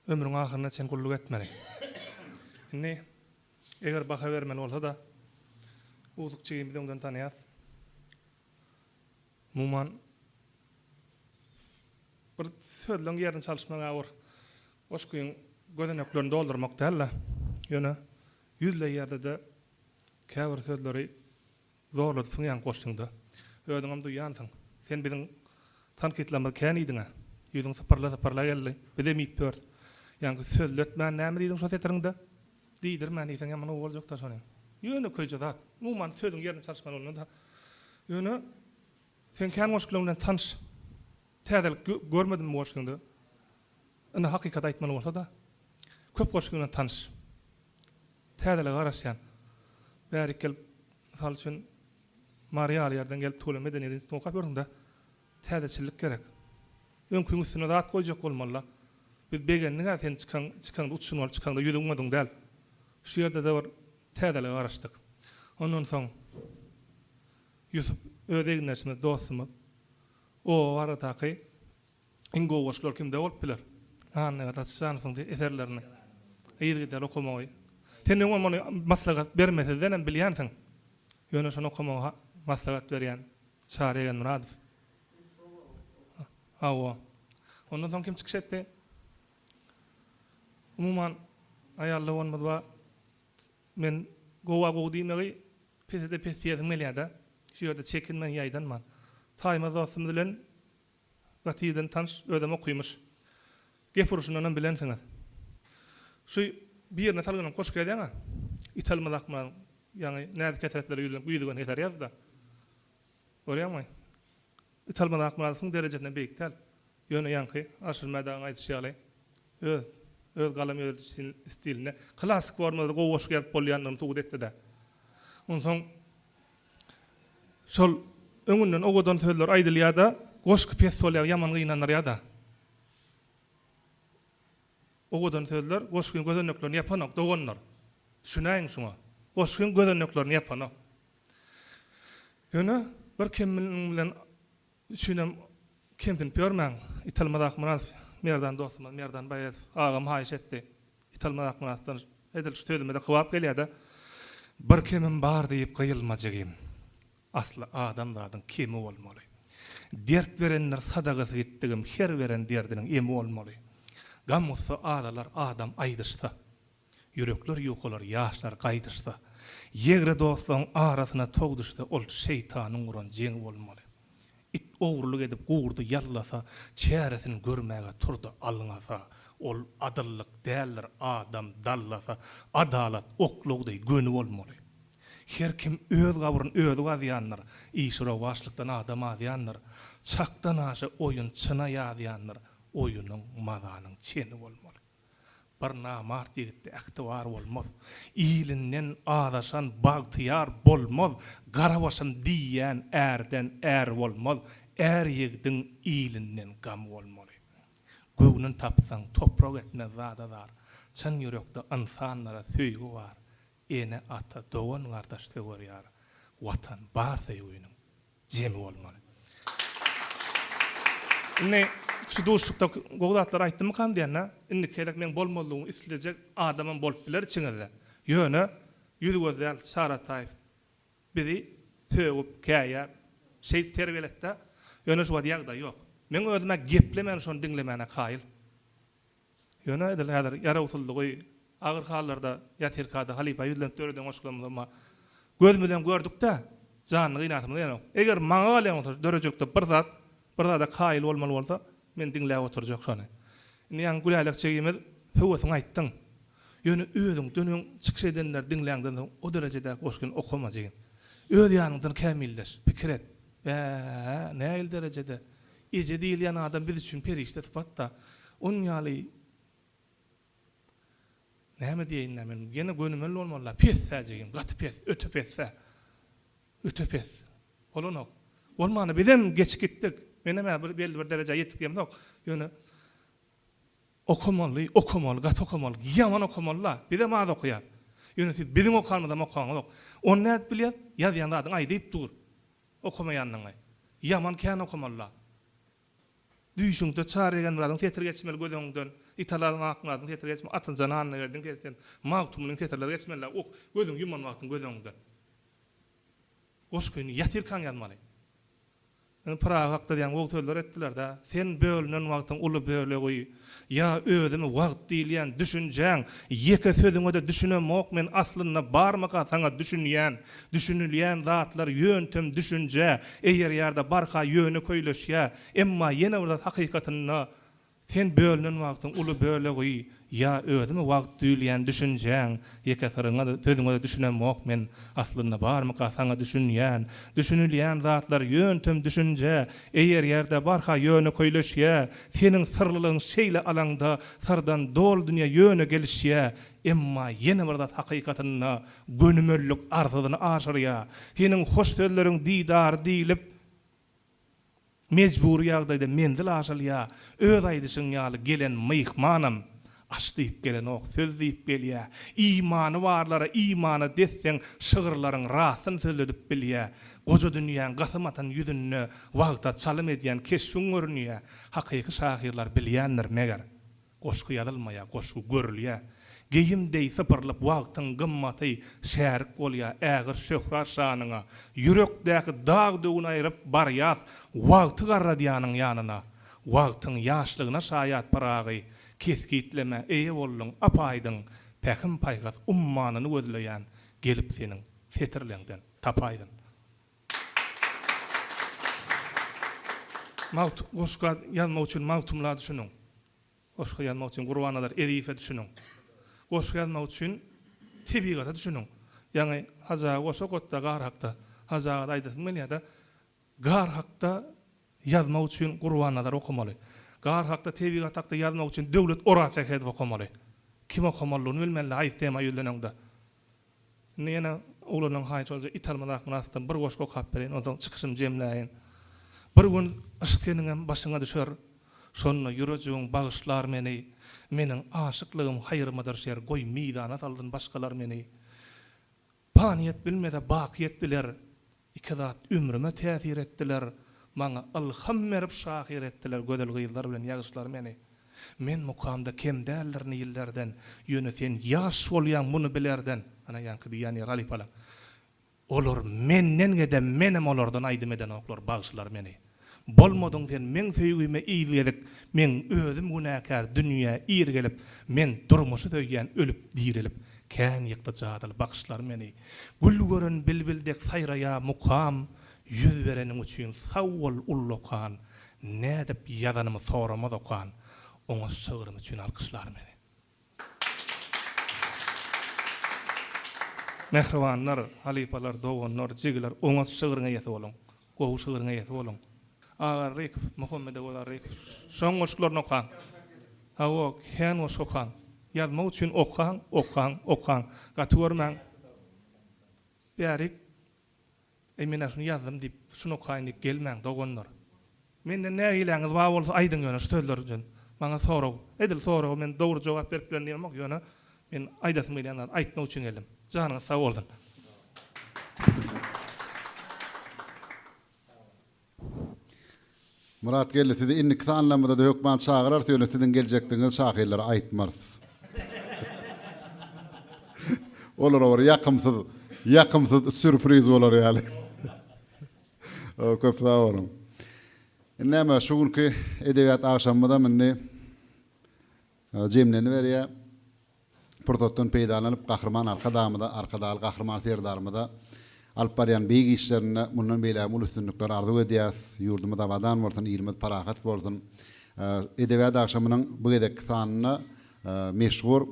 Speaker 5: ömrüň ahyryna sen gulluk etmeli. Indi eger baha bermeli bolsa da uzukçygy bilen tanýas. Muman bir sözleň ýerini çalyşmaga bar. Oşkuýyň gözüne öklerini doldurmak däl. Ýöne ýüzle ýerde de käbir sözleri zorladyp ýan goşdyňda. Ödüňem duýansyň. Sen biziň tankytlamy kän idiňe. Ýüzüň saparla geldi. Bize mip pört. Ýani sözletmän näme diýdiň şo seteriňde? Diýdirmän diýsen ýamana boljak da şonu. Ýöne köýje zat. Muman sözüň ýerini çalyşmaly bolanda. Ýöne sen kän goşgylaryň tanış. Täzel görmedim goşgyndy. Ina hakykat aýtmaly bolsa da köp goşgylaryň tanış. Täzel garaşýan. Bäri kelip mysal üçin Marial ýerden gelip töle medeniyetini tokap ýördiň-de täzeçilik gerek. Öňküň üstüne zat goýjak bolmaly. Biz begenniňe sen çykan uçun bolup çykanda ýüdüňmediň däl. Şu ýerde de bir täzeli garaşdyk. Ondan soň Yusuf ödegiňe dostum. O warataky ingo goşlar kimde bolup biler. Anne gatsan soň eserlerini. Ýergide okumagy. Tenem onu maslahat bermeseden bilýänsiň. Ýöne şonu okumagy maslahat berýän Çareýen Muradow. Awa. Ondan soň kim çykyş etdi? Umuman aýalla bolmady. Men gowa diýmegi pesede pes ýedim gelýärde. şu yerde çekinmen yaydanman. Taýma dostum bilen gatydan tanış ödem okuymuş. Gepuruşundan bilen sana. Şu bir yerine talgının koş gelýän italmadakman yani näde keteretleri ýüdügen yeter ýazda. Görýärmi? Italmadakman derejetine beýiktel. Ýöne ýanky aşylmadan aýdýaly. Öz galam öz stiline klasik formada gowaş gelip bolýanlygyny tuğut etdi-de. Ondan şol öňünden ogadan sözler aýdylýar-da, goşky pes bolýar, ýaman gynanýar-da. Ogadan sözler goşkyň gözöneklerini ýapanak, doganlar. Düşünäýin şuňa. Goşkyň gözöneklerini ýapanak. Ýöne bir kim bilen düşünem kimden görmäň, italmadak mıraz, merdan dostum, merdan baýat, agam haýyş etdi. Italmadak mırazdan edil şu tözümde kıwap gelýär-de. Bir kimim bar diýip gyýylmajygym. Asly adamlardan kimi bolmaly? Dert verenler sadagasy gitdigim, her veren derdiniň emi bolmaly. Gammusy adalar adam aýdyrsa, yürekler ýokalar, ýaşlar gaýdyrsa, ýegre dostlaryň arasyna togduşda ol şeytanyň uran jeňi bolmaly. It oğurluk edip guurdu yallasa, çäresini görmäge turdu alňasa, ol adyllyk däldir adam dallasa, adalat oklugdy gönü bolmaly. Her kim öz gabryn özü gaýanlar, işra başlykdan adam aýanlar, çakdan aşy oyun çına ýaýanlar, oyunyň mazanyň çeni bolmaly. Bir namart ýigitde ähtiwar bolmaz. İlinden adaşan bagtyar bolmaz. Garawaşan diýen erden er bolmaz. Er ýigdiň ilinden gam bolmaly. Göwünden tapsaň toprak etme zadadar. Çyn ýürekde insanlara söýgi bar. Ene ata dogan gardaşdy görýär. Watan bar söýgüniň jemi bolmaly. Ne şu dostlukda goýatlar aýtdym kan diýenä, indi kelek men bolmalygyny isledjek adamym bolup biler içiňizde. Ýöne ýüzi gözäl Sarataýew bizi töwüp käýär, şey terbiýeletde ýöne şu ýagda ýok. Men özüme geplemen şonu diňlemene kaýyl. Ýöne edil häzir ýara usuldygy agyr hallarda ýatirkada halipa ýüzlen töreden goşgulamyzma göz bilen gördük-de janyny gynatymyz ýa. Eger maňa galan dörejekde bir zat kaýyl bolmaly bolsa, men diňläp oturjak şonu. Ýani gülälik çegimiz höwüsüň aýtdyň. Ýöne özüň dönüň çykyş edenler diňläňden o derejede goşgyn okamajygyn. Öz ýanyňdan kämilleş, pikir et. Näil derejede ije diýilýän adam biz üçin perişte sypatda. On ýaly näme diýin men gene gönümel bolmaly. Pes säjigim, gaty pes, öte pes. Olanok. Olmany bizem geç gitdik. Men hem belli bir derejeye ýetdik diýem tok. Ýöne okumaly, gaty okumaly, ýaman okumaly. Bizem az okuýar. Ýöne siz biziň okanmyzam okaňyz ok. Onu näde bilýär? Ýazýanda adyň aýdyp dur. Okumaýanlygy. Ýaman kän okumaly. Düýşüňde çaregen biradyň tetir geçmeli gözüňden, italaryň aklyndan tetir geçmeli, atyn jananyny berdiň tetir, magtumyň tetirleri geçmeli. Ok, gözüň ýuman wagtyň gözüňde. Goşkyny ýatyr kan ýalmaly. Praga hakda diýen ol sözler etdiler da, sen bölünen wagtyň uly bölegi ýa özümi wagt diýilýän düşünjeň, ýeke sözüňe de düşünemok men aslynda barmaka saňa düşünilýän zatlar ýöntem düşünje, eger ýerde barha ýöne köýleşýä, emma ýene bir hakykatyna sen bölünen wagtyň uly bölegi ýa özümi wagt diýilýän düşünjeň, ýeke sözüňe de düşünemok men aslynda barmaka saňa düşünilýän zatlar ýöntem düşünje, eger ýerde barha ýöne köýleşýä, seniň sırlylygyň şeýle alanda sardan dol dünýä ýöne gelişýä, emma ýene bir zat hakykatyna gönümellük arzudyny aşyrýar. Seniň hoş sözleriň diýdar diýilip mecbur ýagdaýda mendil aşylýar. Öz aýdyşyň ýaly gelen myhmanam aşdyp gelen ok söz diýip gelýär. İmany barlara imana desseň şygyrlaryň rasyn sözledip bilýär. Goja dünýäň gasymatan ýüzünde wagta çalym edýän keşfin görünýär. Hakyky şahyrlar bilýänler meger. Goşky ýazylmaýar, goşky görülýär. Geyimdey sıpırlıp wagtyň gymmaty şärik bolýar, ägir şöhrat şanyňa, yürekdäki dag döwüni aýryp barýas, wagty garradýanyň ýanyna, wagtyň ýaşlygyna şaýat paragy, keskitleme, eýe bollun, apaýdyň, pähim paýgat ummanyny gözleýän, gelip seniň fetirlengden tapaýdyn. Mawt goşga ýazmak üçin mawtumlar düşünüň. Goşga ýazmak üçin Gurbanalar edife düşünüň. Goşga ýazmak üçin tebigaty düşünüň. Ýani haza goşa gotda gar hakda, haza aýdasyn melýada gar hakda ýazmak üçin Gurbanalar okumaly. Gar hakda tebigat hakda ýazmak üçin döwlet orasy edip okumaly. Kim okumalylygyny bilmeli aýt tema ýüzlenende. Näme olanyň haýçy italmanak münasatdan bir goşga okap berin, ondan çykyşym jemläýin. Bir gün ışıkkenin başına düşer, sonra yürücüğün bağışlar meni, menin aşıklığım hayrımadır şer, goy midana saldın başkalar meni. Paniyet bilmede bakiyet diler, ikadat ümrüme tesir ettiler, bana alham verip şahir ettiler, gödel gıyıllar bilen yağışlar meni. Men mukamda kem değerlerini yıllardan, yöneten yaş olayan bunu bilerden, ana yankı diyani Galip Alam. Olur menden gede menem olordan aydım eden oklar bağışlar meni. Bolmadın sen men söýgüme iýledik, men özüm günäkär dünýä ýer gelip, men durmuşy söýgen ölüp dirilip, kän ýykdy jadyl bakışlar meni. Gül gören bilbildek saýraya mukam, ýüz bereniň üçin sawwal ullokan, nädip ýazanymy soramaz okan, oňa şygyrym üçin alkyşlar meni. Mehribanlar, halipalar, dogonlar, jigiler, oňa şygyryňa ýetip bolan, gowy şygyryňa ýetip bolan. Ağa Rekif, Muhammed Oğla Rekif. Son oşkularını okan. Ağa kən oşku okan. Yazmak üçün okan. Gatuvurman. Bärik, emine şunu yazdım deyip, şunu okayın deyip gelmeň, dogonlar. Mende nägiläňiz var bolsa aýdyň ýöne şu sözler üçin. Maňa sorag, edil sorag, men dogry jogap berip bilen diýmek ýöne. Men aýdasym bilen aýtmak üçin geldim. Janyňyz sag bolsun.
Speaker 1: Murat geldi de innik anlamada da hökman çağırar söyle sizin gelecekdiňiz şahyrlar aýtmaz. Olar ýakymsyz sürpriz bolar ýaly. O köp sağ olun. Näme şu günkü edebiýat akşamynda meni jemleni berýär. Prototdan peýdalanyp gahrman arkadaly gahrman serdarmyda alıp baryan beýik işlerine mundan beýle mul üstünlikler arzu edýäs. Ýurdumyza wadan bolsun, ýylmyz parahat bolsun. Edebiýat akşamynyň bu gedek sanyny meşhur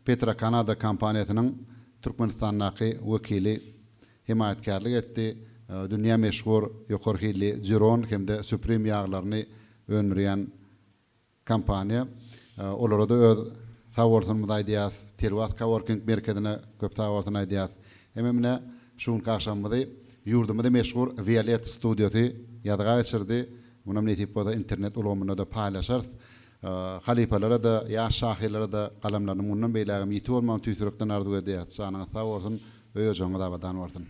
Speaker 1: Petra Kanada kampaniýasynyň Türkmenistandaky wekili himayetkarlyk etdi. Dünýä meşhur ýokary hilli Jiron hemde Supreme ýaglaryny öndürýän kampaniýa. Olara da öz saworsyny aýdýas, Terwas Coworking merkezine köp saworsyny aýdýas. Hemine şun kaşamydy ýurdumyda meşhur Violet studiosy ýadga geçirdi. Munam netip boda internet ulgamyna da paýlaşar. Halipalara da ýaş şahyrlara da galamlaryny mundan beýlägim ýetip bolmagy tüýsürekden arzu edýär. Sanyňyz sag bolsun, öýe joňa da badan bolsun.